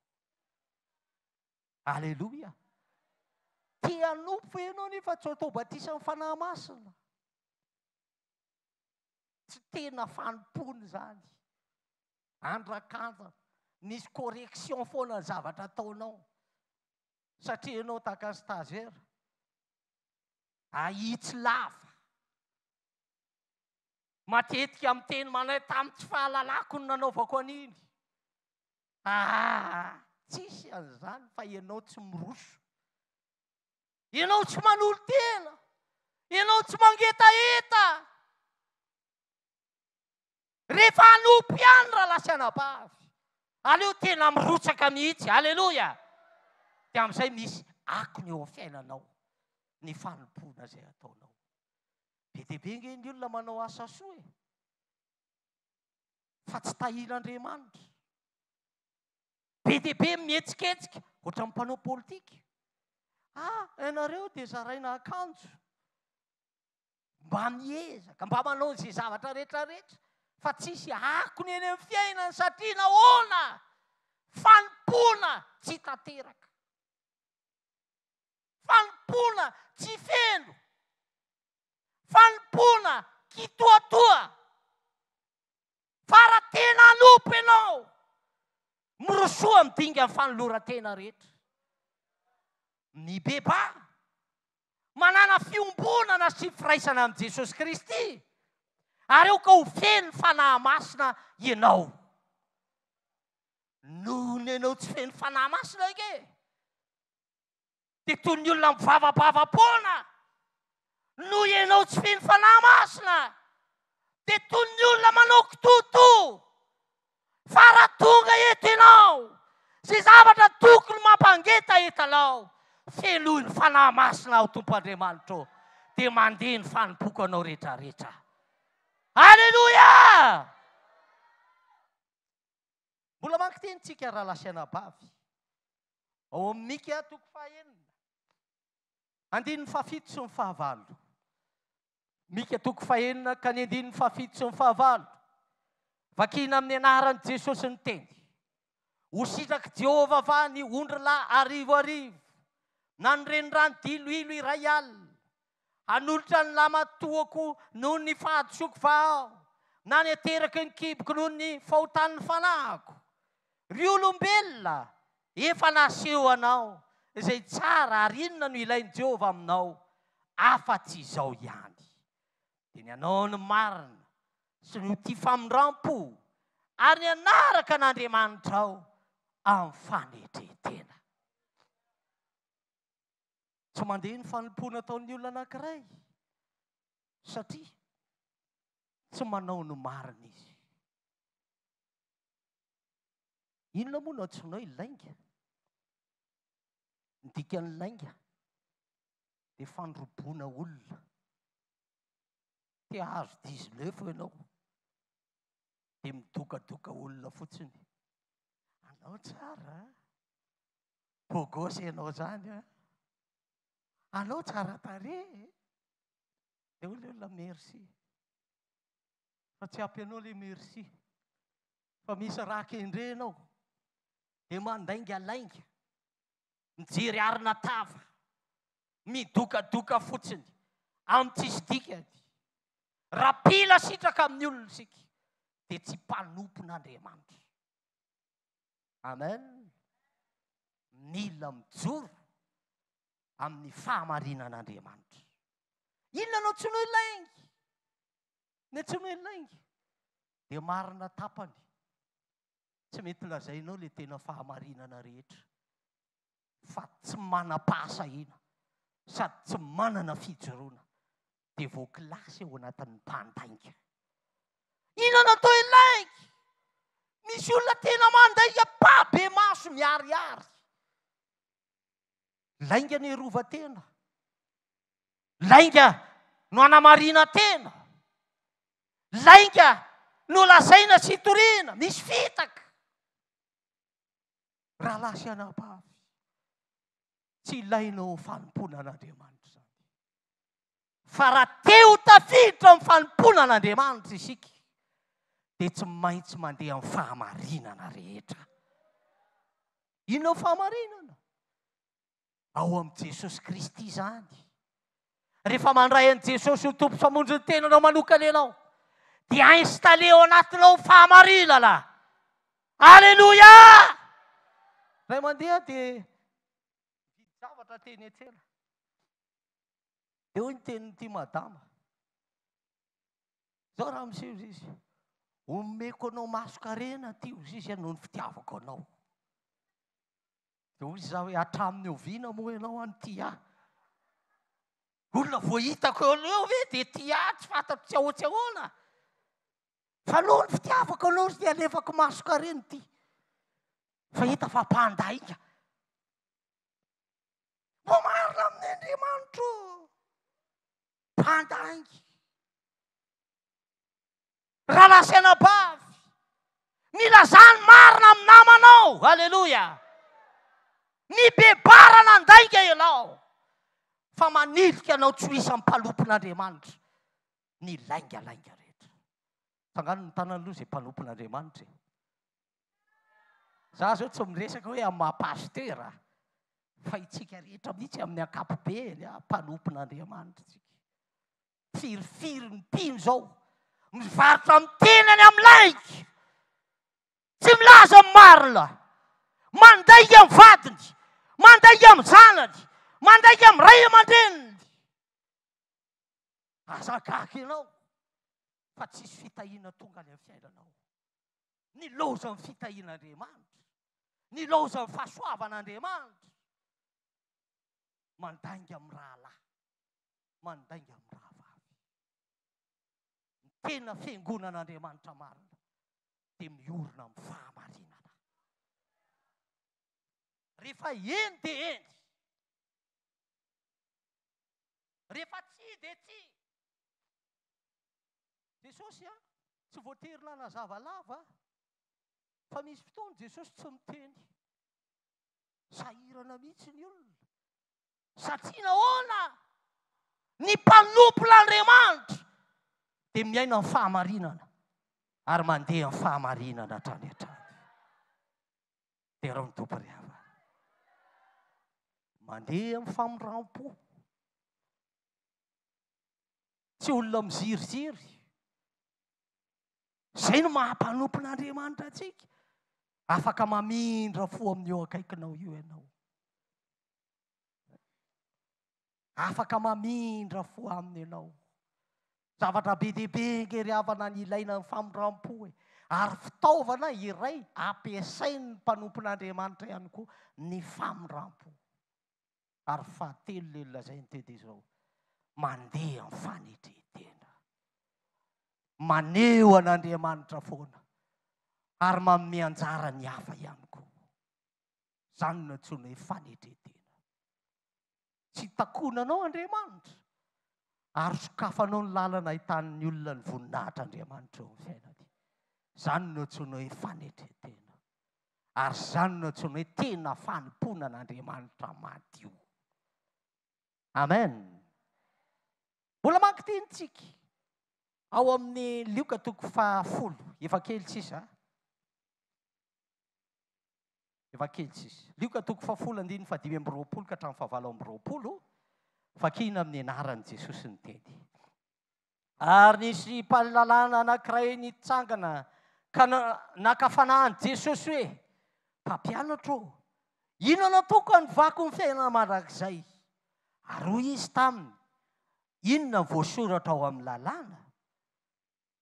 Alleluia. Te hanompo ianao nefa tsy atao batisa amin'ny fanahy masina. Tsy tena fanompona zany. Andrakanta, misy correction foana ny zavatra ataonao. Satria ianao tahaka ny stagiaire, ahitsy lava. Matetika amin'ny teny manay tamin'ny tsy fahalalako no nanaovako an'iny. Tsisy an'izany fa ianao tsy miroso. Ianao tsy manolo tena. Ianao tsy mangetaheta. Rehefa hanompo ihany raha lasanabavy. Aleo tena mirotsaka mihitsy. Halleluja. Dia amin'izay misy akony eo amin'ny fiainanao. Ny fanompona izay ataonao. Be dia be nge ny olona manao asa soa e. Fa tsy tahian'Andriamanitra. Be dia be mihetsiketsika. Ohatra amin'ny mpanao politika. Ianareo dia zaraina akanjo. Mba miezaka, mba manao izay zavatra rehetrarehetra. Fa tsisy akony eny amin'ny fiainana satria nahoana fanompona tsy tanteraka. Fanompona tsy feno. fanompoana kitoatoa. Fa raha tena anopo ianao, mirosoa midinga amin'ny fanoloran-tena rehetra. Ny beba manana fiombonana sy firaisana amin'ny Jesosy Kristy, ary eo ka ho feno fanahy masina ianao. Noho ny ianao tsy feno fanahy masina ike, dia toy ny olona mivavabavapoana. Noho ianao tsy feno fanahy masina, dia toy ny olona manao kitoto. Fa raha tonga eto ianao, sy zavatra tokony mampangeta etanao, feno ny fanahy masina ao Tompoandriamanitra, dia mandeha ny fanompoko anao rehetrarehetra. Aleluia! Mbola mankitentsika rahalahy sy anabavy. Ao amin'ny Mika 4:9, andininy fafito sy ny fahavalo. Mika 4:9 ka ny andininy fafito sy ny fahavalo. Vakina amin'ny anaran'i Jesosy ny teny. Ho sitraky Jehovah va ny ondrolahy arivoarivo, na ny renirano diloilo iray alina. Hanolotra ny lamatoako noho ny fahadisoako vao, na ny ateraky ny kiboko noho ny fahotan'ny fanahiko. Ry olombelona, efa naseho anao, izay tsara ary inona no ilain'i Jehovah aminao, afa-tsy izao ihany. Dia ny anao ny marina sy ny tia famindrampo, ary ny anaraka n'Andriamanitra ao amin'ny fanetretena. Tsy mandeha ny fanompoana ataon'ny olona anankiray, satria tsy manao ny marina izy. Inona moa no antsoinao ilainga? Ny dikan'ny lainga dia fandroboana olona. Tia hazo 19 ianao, dia midokadoka olona fotsiny. Anao tsara, bôgôsy ianao zany. Anao tsara tarehy. Dia olona merci. Fa tsy ampy anao ilay merci. Fa misy raha kendre ianao, dia mandainga lainga, mijery arina tava, midokadoka fotsiny, amin'ny tsisy dikany. Rapila sitraka amin'ny olona sika, dia tsy mpanompon'Andriamanitra. Amen. Mila mijoro amin'ny fahamarinan'Andriamanitra. Inona no antsoinao ilaingy? Ny antsoinao ilaingy dia marina tapany. Tsy mety lazainao ilay tena fahamarinana rehetra, fa tsy manam-pahasahiana sady tsy manana fijoroana, dia voakilasy ao anatin'ny mpandainga. Inona atao ilaingy? Misy olona tena mandainga be maso miariary. Lainga ny rova-tena, lainga no anamarina tena, lainga no lazaina sy toriana, misy fitaka. Rahalahy sy anabavy, tsy ilainao fanompoana an'Andriamanitra zany. Fa raha teo tafiditra amin'ny fanompoana an'Andriamanitra isika, dia tsy maintsy mandeha amin'ny fahamarinana rehetra. Inona fahamarinana? Ao amin'i Jesosy Kristy zany. Rehefa mandray an'i Jesosy ho tompo famonjy ny tenanao manokana ianao, dia installé ao anatinao fahamarinana. Aleluia! Ray mandeha dia vidy zavatra teny an-tsena. Dia hoy ny tenin'ity madama, zao raha miseho izy, omeko anao maso-karena ty izy noho ny fitiavako anao. Dia hoy izy hoe hatraminy oviana moa ianao an'ity aho. Olona voahitako eo ve dia ty aho tsy fantatro tsy ahoana tsy ahoana. Fa noho ny fitiavako anao dia alefako maso-karena ty. Fa hita fa mpandainga. Marina amin'ny Andriamanitra. Mpandainga. Rahalahy sy anabavy, mila zany marina amin'ny namanao. Aleluia. Mibebara nandainga ianao, fa manilika anao tsy ho isan'ny mpanompon'Andriamanitra. Ny laingalainga rehetra. Tsangano ny tanany aloha izay mpanompon'Andriamanitra. Za zao tsy miresaka hoe amin'ny maha-pastera, fa itsika rehetra mihitsy amin'ny ankapobeny, mpanompon'Andriamanitra tsika. firifiry ny mpino zao mivarotra amin'ny tenany amin'n'laiky tsy milaza amin'ny marina manday amin'ny vadiny manday amin'ny zanany manday amin'ny ray aman-dreniny azagaky ianao fa tsisy fitahiana tonga any amin'ny fiainanao ny loza ny fitahian'Andriamanitra ny loza ny fahasoavan'Andriamanitra mandainga amin'ny rahalahy mandainga amin'ny rahavavy ny tena fiangonan'Andriamanitra marina dia miorina amin'ny fahamarinana rehefa eny dia eny rehefa tsy dia tsy Jesosy tsy voatery nanazava lava fa misy fotoana Jesosy tsy miteny sahirana mihitsy ny olona satria nahoana ny mpanompo l'Andriamanitra dia miaina amin'ny fahamarinana ary mandeha amin'ny fahamarinana hatrany hatrany dia rao ny tompo ry hava mandeha amin'ny famoram-po tsy olona miziriziry zay no mahampanompo n'Andriamanitra antsika afaka mamindra fo amin'ny eo akaikinao io ianao afaka mamindra fo aminy ianao zavatra be dehibe ngery havana ny ilaina ny famoram-po ary fitaovana iray ampiasainy ny mpanompo n'Andriamanitra ihany koa ny famoram-po ary fahatelo le lazainy tedy izao mandeha amin'ny fanetretena maneho an'Andriamanitra foana ary manome anjara ny hafa ihany koa zany no antsoina hoe fanetretena tsy takonanao Andriamanitra ary sokafanao ny lalana ahitan'ny olona ny voninahitran'Andriamanitra eo amin'ny fiainany zany no antsoina hoe fanetretena ary zany no antsoina hoe tena fanimpona an'Andriamanitra madio amen mbola mankiteny tsika ao amin'ny Lioka 10 efa kely tsisa efa kely tsisa Lioka 10 15 ka hatramin'ny 17 fakina amin'ny anaran'i Jesosy ny teny ary nisy mpahalalana anankiray nitsangana ka nakafanahany Jesosy hoe mpampianatro inona toka ny vako ny fiainana mandrakizay ary hoy izy taminy inona ny voasoratra ao amin'ny lalàna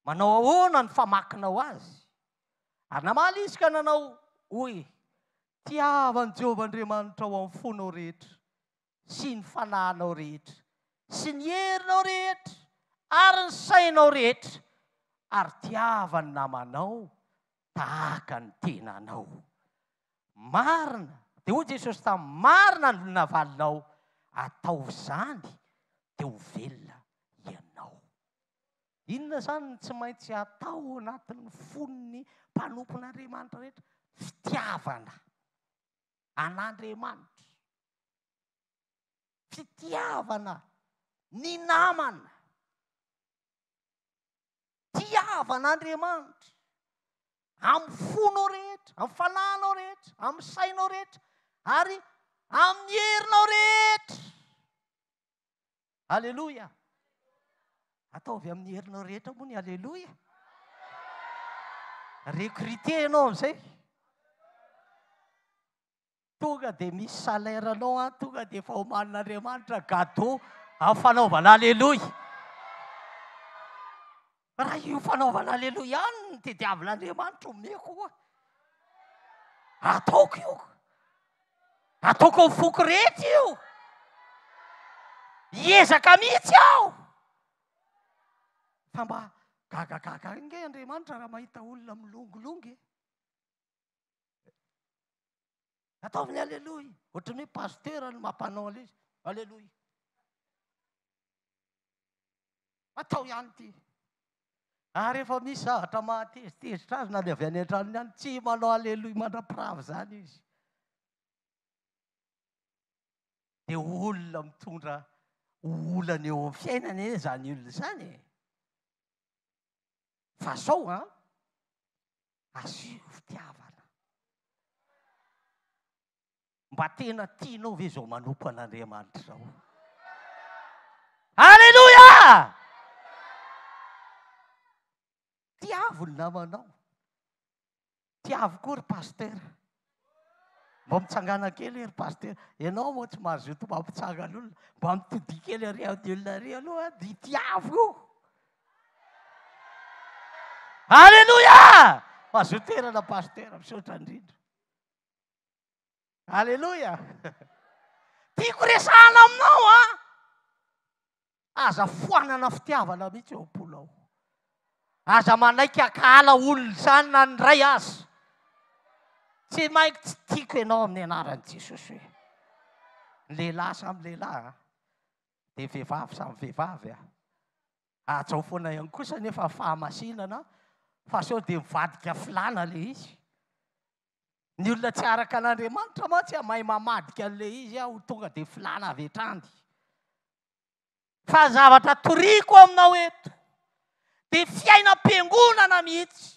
manao ahoana ny famakinao azy ary namaly izy ka nanao hoe tiavan'i Jehovahandriamanitra ao amin'ny fonao rehetra sy ny fanahinao rehetra sy ny herinao rehetra ary ny sainao rehetra ary tiavany namanao tahaka ny tenanao marina dia hoy Jesosy tamin'ny marina ny navalinao atao zany dia ho velona ianao inona zany tsy maintsy atao anatin'ny fon'ny mpanompon'Andriamanitra rehetra fitiavana an'Andriamanitra fitiavana ny namana tiavan'Andriamanitra amin'ny fonao rehetra amin'ny fanahinao rehetra amin'ny sainao rehetra ary amin'ny herinao rehetra alleloia ataovy amin'ny herinao rehetra moa ny alleloia rekrite ianao amin'izay tonga dia misy salairanao tonga dia efa omanin'Andriamanitra gâteau amin'ny fanaovana alleloia raha io fanaovana alleloia ihany ny tediavin'Andriamanitra omeko ataoko io ataoko amin'ny foko rehetra io hiezaka mihitsy aho fa mba gagagaga inge Andriamanitra raha mahita olona milongolongy ataoviny alleloia ohatrany hoe pasteur no mampanao izy alleloia atao ihany ty ary efa misy zavatra mahatezitezitra azy na ny avy any an-tranony ihany tsy manao alleloia mandrapiravo zany izy dia olona mitondra olana eo amin'ny fiainana zany olona zany fa zao asio fitiavana mba tena tianao ve zao manompo an'Andriamanitra zao alleloia tiavo ny namanao. Tiavo koa ry pasteur. Mba mitsangana kely ry pasteur. Ianao moa tsy mazoto mampitsangana olona. Mba mitodi kely ary amin'ny olona ary aloha di tiavo. Alleluia! Mazoterana pasteur misaotra indrindra. Alleluia! Tiako resahana aminao a. Aza foanana fitiavana mihitsy eo am-polao. Aza manaiky akala olona zany na ny ray azy. Tsy maiky tsy tiako ianao amin'ny anaran'i Jesosy hoe. Lehilahy samy lehilahy dia vehivavy samy vehivavy a. Atsao foana ihany kosa nefa fahamasinana fa sao dia mivadika filana le izy. Ny olona tsy araka an'Andriamanitra moa tsy mahay mamadika an'le izy ho tonga dia filana avy hatrany. Fa zavatra toriako aminao eto dia fiainam-piangonana mihitsy.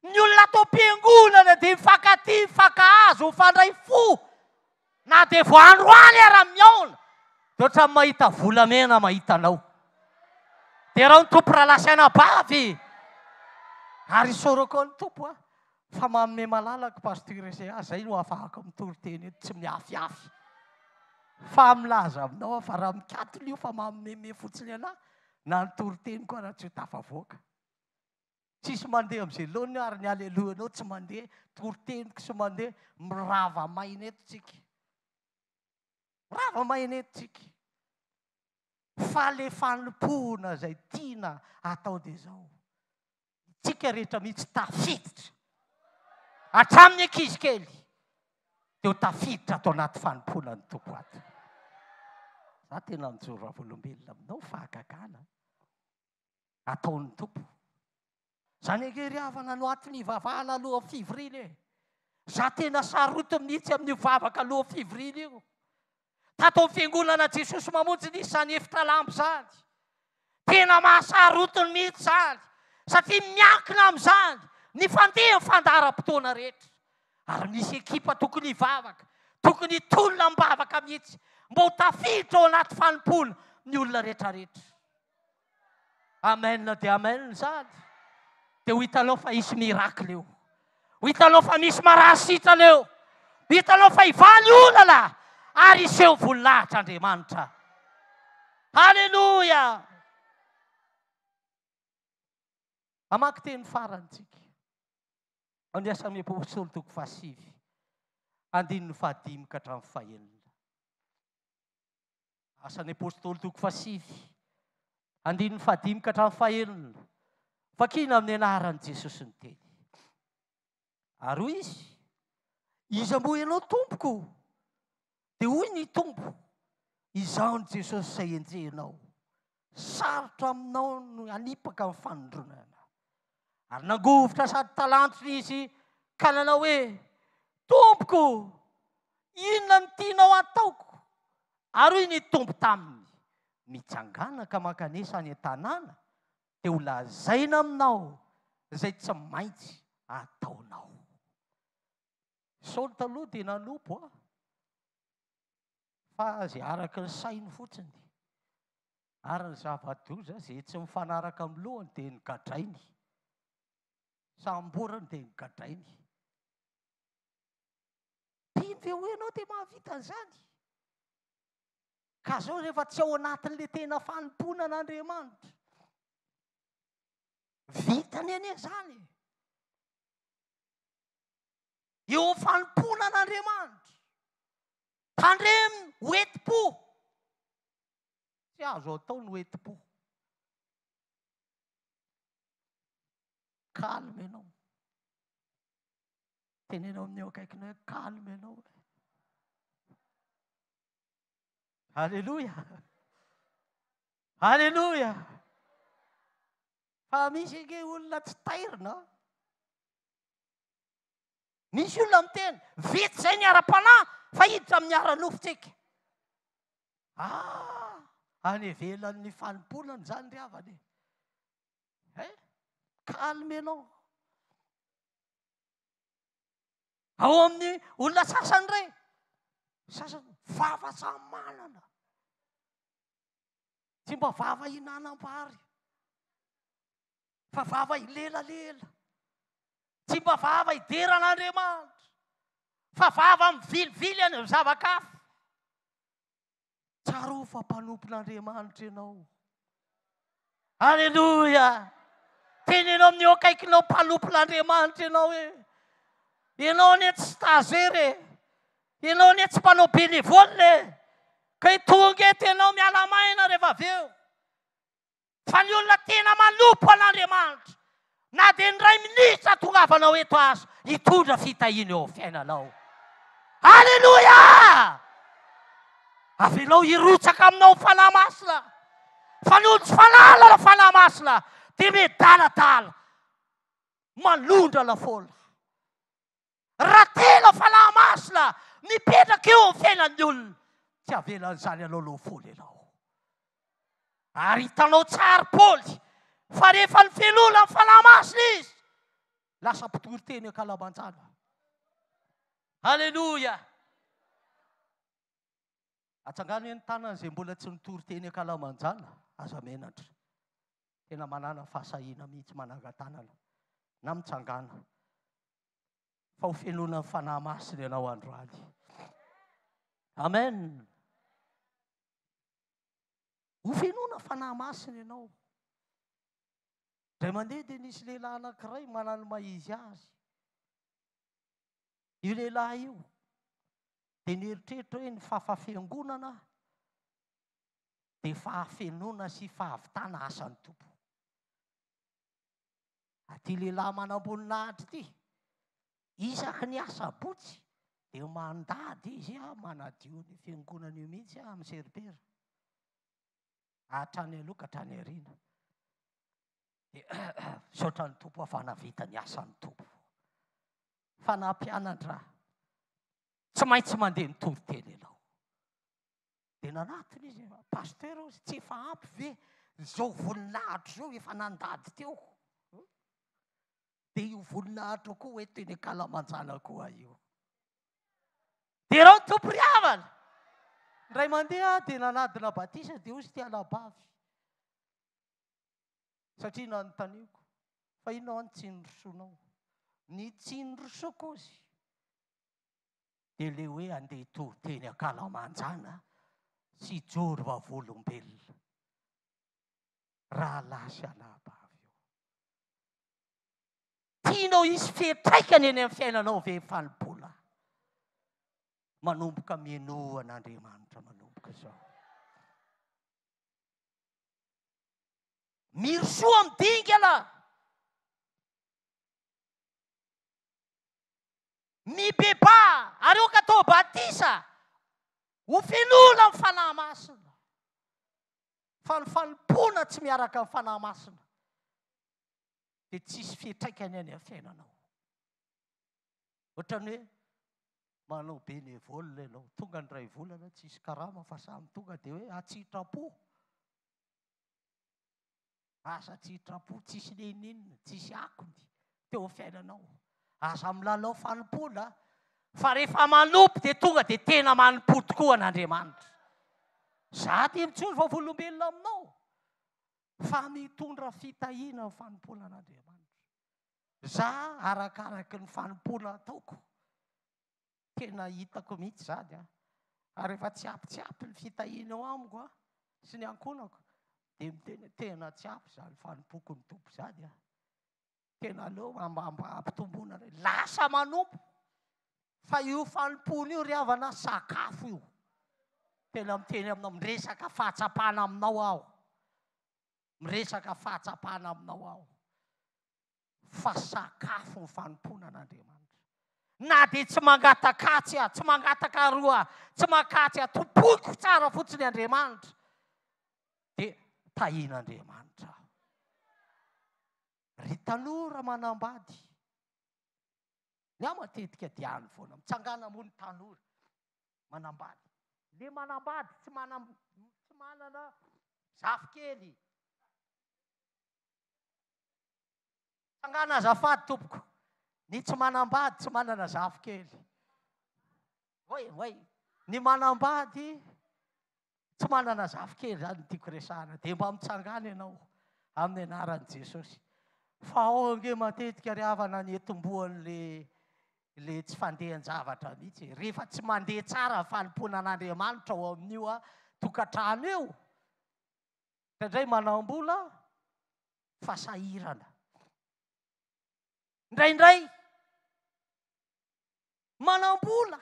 Ny olona atao mpiangonana dia mifankatia, mifankahazo, mifandray fo. Na dia vao androany ara miaona. Dia ohatran'ny mahita volamena mahitanao. Dia raha ny tompo raha lasaina bavy. Ary isaorako ny tompo a. Fa manome malalaka pasteur Esia. Zay no afahako mitory-teny eto tsy miafiafy. Fa milaza aminao fa raha mikatona io fa mameme fotsiny anahy. Na nitory-teny koa raha tsy ho tafavoaka. Tsisy mandeha amin'izay loany ary ny aleloanao tsy mandeha. Tory-teniko sy mandeha mirava maina eto tsika. Mirava maina eto tsika. Fa le fanompoana izay tiana atao dia izao. Tsika rehetra mihitsy tafiditra. Hatramin'ny ankizy kely. Dia ho tafiditra atao anaty fanompoana ny tompo ato. Za tena mijoro ravolombelona aminao fahakakana. Ataon'ny tompo. Zany angery havana no atin'ny vavahana aloha fivrily e. Za tena sarotiny mihitsy amin'ny vavaka aloha fivrily io. Tato fiangonana Jesosy mamonjy nisy zany efitra lampo zany. Tena mahasarotiny mihitsy zany. Satria miankina amin'izany. Ny fandeha fandaharam-potoana rehetra. Ary misy ekipa tokony hivavaka. Tokony tolona mibavaka mihitsy. Mba ho tafiditra ao anaty fanompoana ny olona rehetrarehetra. Amen dia amen zany. Dia ho hitanao fa hisy mirakla eo. Ho hitanao fa misy marasitrana eo. Ho hitanao fa hivaly olana. Ary iseho voninahitra Andriamanitra. Halleluja! Amaky teny farantsika. Amin'ny asan'ny apôstôly toko 7. Andininy 15 ka hatramin'ny 9. Asan'ny apôstôly toko 7. Andininy 15 ka hatramin'ny 9. Vakina amin'ny anaran'i Jesosy ny teny. Ary izy, iza moa ianao tompoko? Dia hoy ny tompo, izao ny Jesosy izay enjehinao. Sarotra aminao no hanipaka amin'ny fanondronana. Ary nangovotra sady talantony izy ka nanao hoe, tompoko, inona ny tianao ataoko? Ary hoy ny tompo taminy, mitsangana ka makanesa any an-tanàna, dia ho lazaina aminao izay tsy maintsy ataonao. Saoly taloha dia nanompo a. Fa izay araka ny sainy fotsiny. Ary ny zava-doza izay tsy mifanaraka amin'ny lohany dia nigadrainy. Samborany dia nigadrainy. Tiany ve hoe ianao dia mahavita an'izany? Ka zao rehefa tsy ao anatin'ilay tena fanompoana an'Andriamanitra. Vitany anie izany. Eo fanompoana an'Andriamanitra. Tandremy hoeti-po. Tsy azo atao ny hoeti-po. Calme ianao. Tenenao amin'eo akaikinao hoe calme ianao. Halleluja. Halleluja. Fa misy ange olona tsy tairina. Misy olona miteny, vitsy izay ny ara-panahy fa hiditra amin'ny ara-nofontsika. Any ivelan'ny fanomponana izany ry havany. Calme ianao. Ao amin'ny olona sasany iray. Sasany vava samy manana. Tsy mba vava hinanam-bary. fa vava ilelalela. Tsy mba vava hideran'Andriamanitra, fa vava mivilivily any amin'ny zava-kafa. Tsaro fa mpanompon'Andriamanitra ianao. Alleluia. Tenenao amin'ny eo akaikinao mpanompon'Andriamanitra ianao hoe. Ianao anie tsy stagiaire, ianao anie tsy mpanao bénévole, ka tonga eto ianao miala maina rehefa avy eo. Fa ny olona tena manompo an'Andriamanitra, na dia ny ray minitra tongavanao eto azo, hitondra fitahiana eo amin'ny fiainanao. Alleluia. Avelao hirotsaka aminao fanahy masina. Fa ny olo tsy fanala fanahy masina dia midaladala, malondra lafola. Raha tena fanahy masina mipetraka eo amin'ny fiainan'ny olona, tsy avelan'izany anao lofoly ianao. Ary hitanao tsara Paoly fa rehefa ny felola amin'ny fanahy masina izy, lasa mpitory teny ankalamanjana. Alleluia. Atsangano ny tanana izay mbola tsy nitory teny ankalamanjana, aza menatra. Tena manana fahasahiana mihitsy manangan-tanana na mitsangana. Fa ho fenona ny fanahy masina ianao androany. Amen. Ho fenona fanahy masina ianao. Ray mandeha dia nisy lehilahy anankiray manano maizy azy. Io lehilahy io dia nieritreritra hoe ny fahafafiangonana dia fahafenona sy fahavitana asan'ny tompo. Aty lehilahy manam-boninahitra ity, isaky ny asabotsy dia mandady izy manadio ny fiangonana io mihitsy amin'ny seripera. Hatrany aloha ka hatrany ariana. Saotra ny tompo afana vita ny asan'ny tompo. Fa na mpianatra tsy maintsy mandeha mitory teny ianao. Dia nanatiny izy, pasteur tsy efa ampy ve izao voninahitra izao efa nandady teo? Dia io voninahitra koa hoe teny ankalamanjana koa io. Dia rao tompo ry havana. Ray mandeha dia nanadina batisa dia ozy tia labavy. Satria nanontaniako, fa inona ny tsindrosoanao? Ny tsindrosoako ozy dia le hoe andeha hitory teny ankalamanjana sy hijoro vavolombelona. Raha lasy alabavy io. Tianao hisy fiantraikany eny amin'ny fiainanao ve fanompoana? Manomboka mienoa an'Andriamanitra manomboka izao. Mirosoa midingana. Mibeba ary ao ka atao batisa. Ho fenona amin'ny fanahy masina. Fa ny fanompoana tsy miaraka amin'ny fanahy masina dia tsisy fiantraikany any amin'ny fiainanao. Ohatrany hoe manao bénévole ianao, tonga ny ray volana tsisy karama fa samy tonga dia hoe atsitrapo. Asa atsitrapo, tsisy neninina, tsisy akony teo amin'ny fiainanao. Aza milalao fanompoana, fa rehefa manompo dia tonga dia tena manompo tokoa an'Andriamanitra. Za dia mijoro vavolombelona aminao, fa mitondra fitahiana amin'ny fanompoana an'Andriamanitra. Za arakaraky ny fanompoana ataoko, tena hitako mihitsy zany. Ary rehefa tsy ampy ny fitahiana ao amiko sy ny ankonako, dia miteny tena tsy ampy zany fanompoko ny tompo zany. Tena aleo ampitomboana lasa manompo. Fa io fanompona io ry havana sakafo io. Tena miteny aminao, miresaka fahatsapana aminao aho. Miresaka fahatsapana aminao aho. Fa sakafo ny fanompona an'Andriamanitra. Na dia tsy mangatakatsy aho, tsy mangataka roa, tsy makatsy aho, tompoko tsara fotsiny Andriamanitra, dia tahian'Andriamanitra. Ry tanora manambady, ny aho matetika diany foana, mitsangana moa ny tanora manambady. Le manambady tsy manana zafikely. Tsangana azafady tompoko, ny tsy manambady tsy manana zafikely. Oy, ny manambady tsy manana zafikely zany tiako resahana. Dia mba mitsangana ianao amin'ny anaran'i Jesosy. fa ao ange matetika ry havana ny etombohan'le tsy fandehan-javatra mihitsy. Rehefa tsy mandeha tsara fanompoana an'Andriamanitra ao amin'io a tokantrano eo, indray manam-bola fasahirana, indraindray manam-bola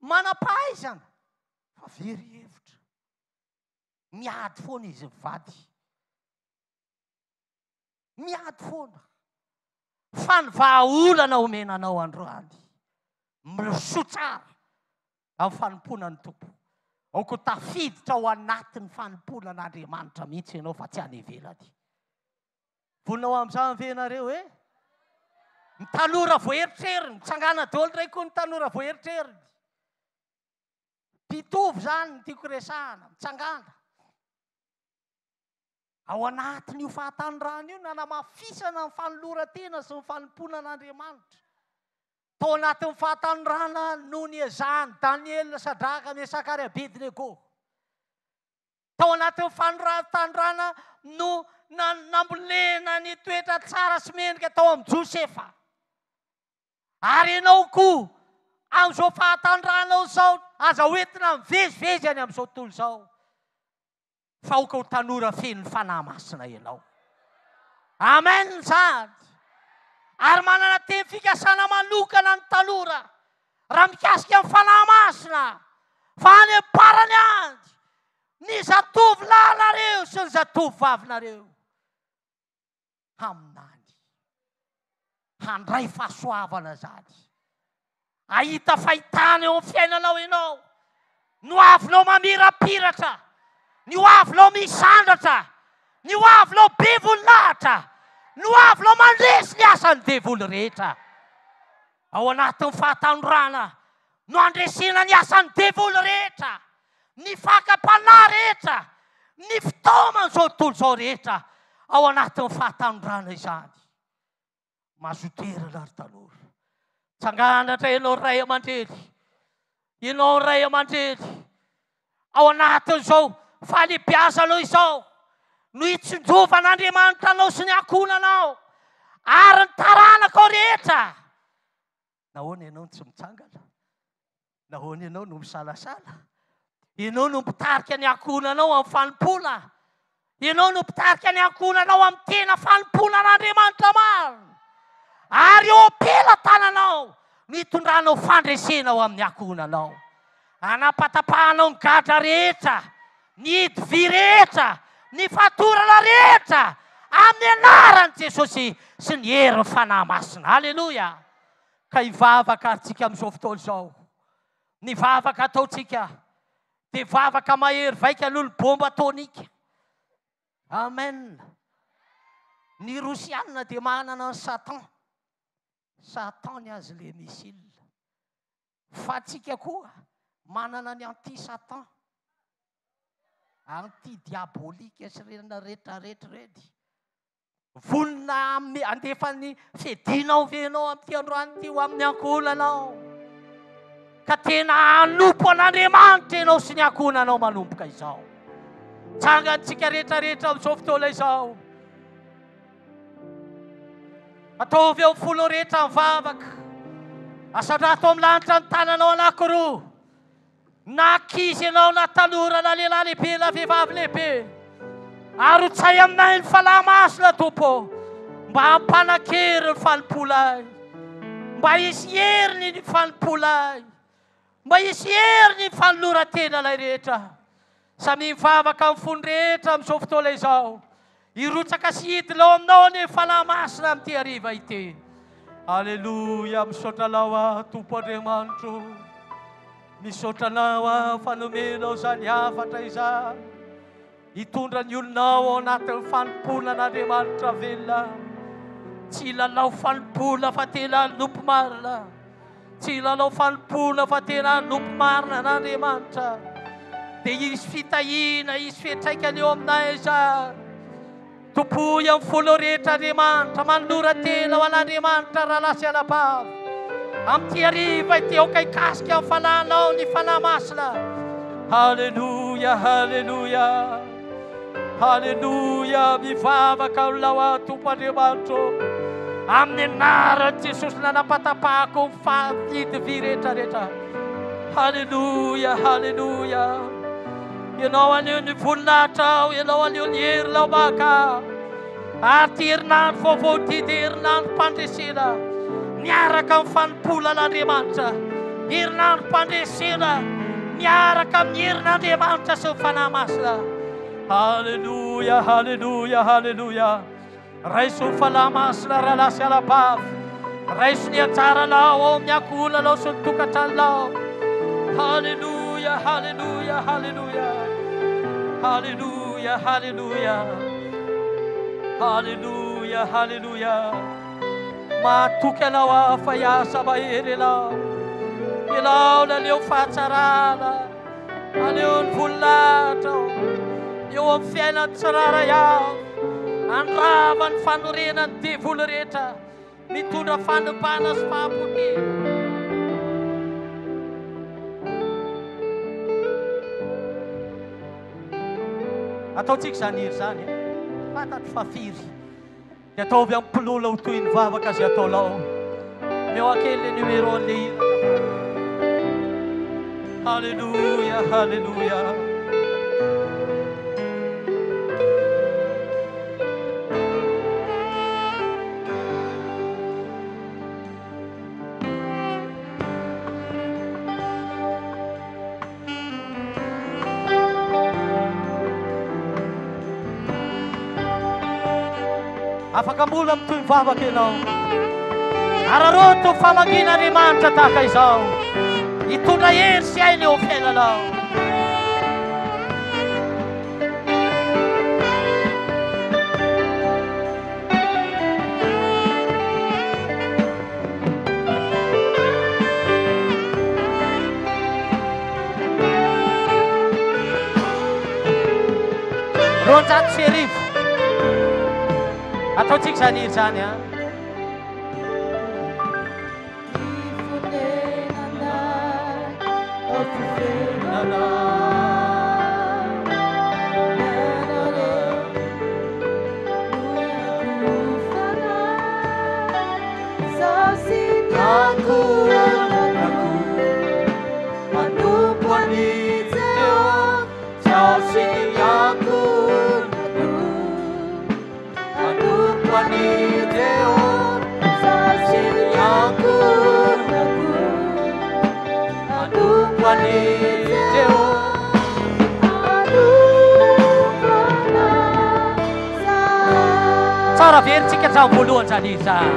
manam-pahaizana fa very hevitra, miady foana izy mivady, miady foana. Fa ny vahaolana omenanao androany misoa tsara amin'ny fanomponan'ny tompo. Aoko tafiditra ao anatin'ny fanomponan'Andriamanitra mihitsy ianao fa tsy any ivelany. Voninao amin'izany ve nareo hoe ny tanora voaeritreriny, mitsangana daholo indray koa ny tanora voaeritreriny. Mpitovy zany ny tiako resahana, mitsangana. Ao anatin'io fahatanyrana io nanamafisana ny fanoloran-tena sy ny fanomponan'Andriamanitra. Tao anatin'ny fahatanyrana no niezahany Daniel, Sadraka, Mesaka ary Abednego. Tao anatin'ny fahatanyrana no nambolena ny toetra tsara sy mendrika tao amin'ny Josefa. Ary ianao koa amin'izao fahatanyrana izao aza hoentina mivezivezy any amin'izao tontolo izao. Fa aoka ho tanora feno ny fanahy masina ianao. Amen sady. Ary manana teny fikasana manokana ny tanora raha mikasika amin'ny fanahy masina. Fa any am-parany any ny zatovy lahynareo sy ny zatovy vavinareo aminany handray fahasoavana zany. Ahita fahitana eo amin'ny fiainanao ianao. No avinao mamirapiratra, ny avinao misandratra, ny avinao be voninahitra, no avinao mandresy ny asan'ny devoly rehetra. Ao anatin'ny fahatanyrana no andresena ny asan'ny devoly rehetra, ny fakam-panahy rehetra, ny fitaoman'izao tontolo izao rehetra. Ao anatin'ny fahatanyrana izany. Mazotoerana ry tanora. Tsanganatra ianao ray aman-dreny. Ianao ray aman-dreny. Ao anatin'izao falebiazanao izao no itsonjovan'Andriamanitra anao sy ny ankonanao ary ny taranakao rehetra. Nahoana ianao tsy mitsangana? Nahoana ianao no misalasala? Ianao no mpitarika ny ankonanao amin'ny fanompona. Ianao no mpitarika ny ankonanao amin'ny tena fanomponan'Andriamanitra marina. Ary eo ampela tananao mitondranao fandresenao amin'ny ankonanao. Anapatapahanao ny gadra rehetra, ny hidivy rehetra, ny fatorana rehetra amin'ny anaran'i Jesosy sy ny herin'ny fanahy masina. Halleloja. Ka hivavaka antsika amin'izao fotoana izao. Ny vavaka ataontsika dia vavaka mahery vaika lolo-bomba atonika. Amen. Ny Rosianina dia manana ny Satan. Satan ny azy le misile. Fa tsika koa manana ny anti-Satan, anti-diabolika sy rena rehetrarehetra reny. Vonona andefa ny fedinao venao amin'ity androany ity ho amin'ny ankonanao. Ka tena hanompo an'Andriamanitra ianao sy ny ankonanao manomboka izao. Tsangantsika rehetrarehetra amin'izao fotoana izao. Ataovy eo folo rehetra mivavaka. Asandrato amin'ny lanitra ny tananao anankiroa. Na ankizy ianao na tanora na lehilahy lehibe na vehivavy lehibe. Arotsay aminay ny falahy masina Tompo. Mba hampanan-kery ny fanompolay. Mba hisy heriny ny fanompolay. Mba hisy heriny ny fanoloran-tenalay rehetra. Samy mivavaka amin'ny fony rehetra amin'izao fotoana izao. Hirotsaka sy hidinao aminao ny falahy masina amin'ity hariva ity. Alleluia. Misaotra lao aho Tompo Andriamanitro. Misaotra anao aho fanomenao izany hafatra izany. Hitondra ny olonao ao anatin'ny fanomponan'Andriamanitra velona. Tsy ilalao fanompona fa tena hanompo marina. Tsy ilalao fanompona fa tena hanompo marina n'Andriamanitra. Dia hisy fitahiana, hisy fiantraikany eo aminay izany. Topoy amin'ny folo rehetra Andriamanitra, manolora-tena ho an'Andriamanitra raha lasy alabava. Amin'ity hariva ity aoka hikasika amin'ny fanahinao ny fanahy masina. Halleluja, halleluja. Haleluya. Mivavaka lao Tompoandriamanitra amin'ny anaran'i Jesosy nanapatapahako ny fahafidivy rehetrarehetra. Haleluya, haleluya. Ianao anio ny voninahitra, ianao anio ny hery lao maka. Ary ty herinandro vaovao ty dia herinandro mpandresena miaraka amin'ny fanipolan'Andriamanitra. Herinandro mpandresena miaraka amin'ny herin'Andriamanitra sy ny fanahy masina. Haleluya, haleluya, haleluya. Raiso ny fanahy masina rahalahy sy alabavy. Raiso ny anjaranao ao amin'ny ankohonanao sy ny tokantranonao. Haleluya, haleluya, haleluya. Haleluya, haleluya. Haleluya, haleluya. Matoky anao hafa hiasa mahery ianao. Ianao naleo fahatsarana, aleo ny voninahitra, eo amin'ny fiainan'ny tsirara ihany. Andrava ny fanorenany devoly rehetra, mitondra fanimbana sy fahampotena. Ataontsika izany hery izany, fantatry fa firy. Dia ataovy amin'ny mpilolo ho toy ny vavaka izay ataonao. Meo akely le numéro an'ilay hira. Haleluya, haleluya. Afaka mbola amin'ny toy ny vavaka ianao. Araroto ny famagin'Andriamanitra tahaka izao. Hitondra hery sy aina eo amin'ny fiainanao. Roanjato sy arivo. Ataontsika izany hery izany a. Tsara veritsika hatramin'ny voalohany izany izy izany.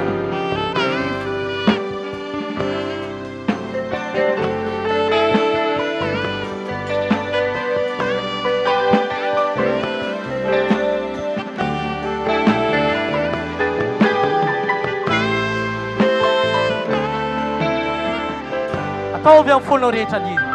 Ataovy amin'ny fonao rehetra ny iny.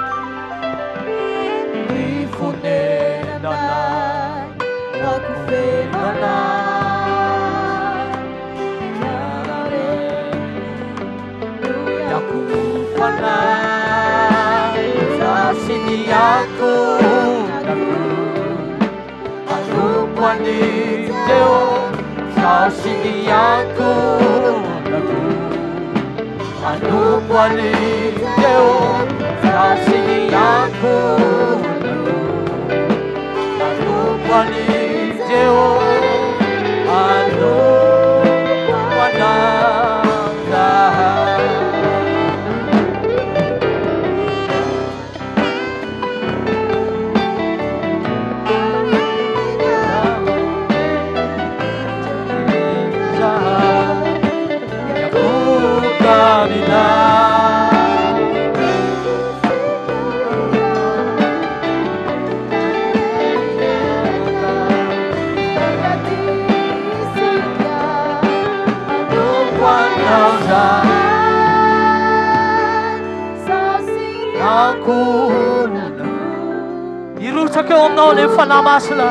Irotsaka eo aminao ny fanahy masina.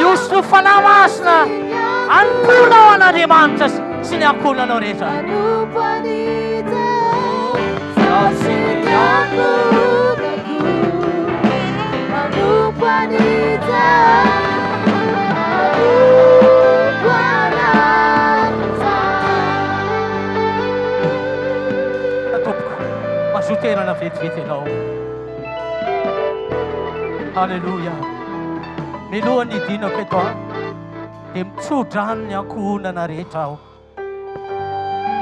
Iosy ny fanahy masina. Ankonao an'Andriamanitra sy ny ankonanao rehetra. vetivety ianao. Halleluja. Milohany idinako eto aho dia mitsodrano ny ankohonana rehetra aho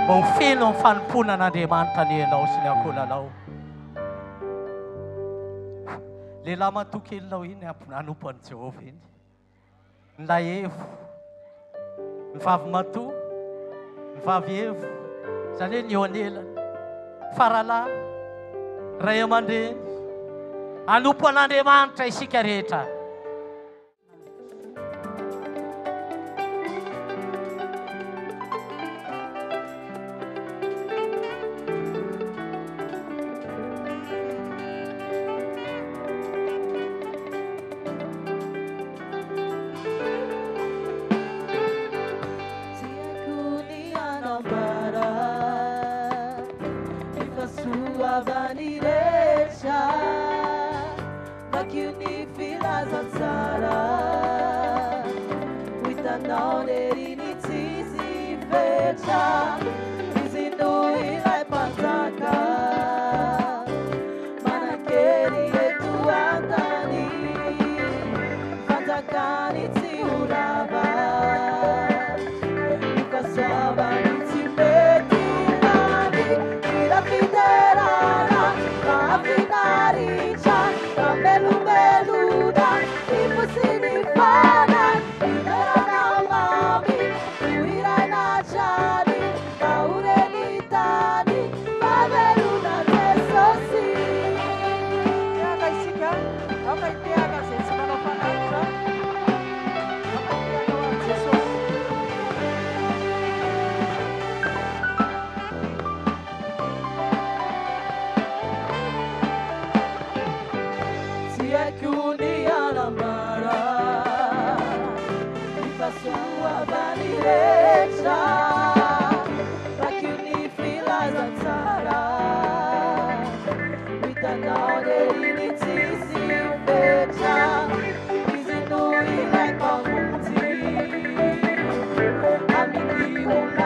mba ho feno amin'ny fanomponan'Andriamanitra ny ianao sy ny ankohonanao. Lehilahy matokelinao iny anompan'i Jehovah iny. Ny lahevo, ny vavy matoa, ny vavy evo, izany hoe ny eo anelany, faralahy, ray aman-dreny, anompo an'Andriamanitra isika rehetra. Amini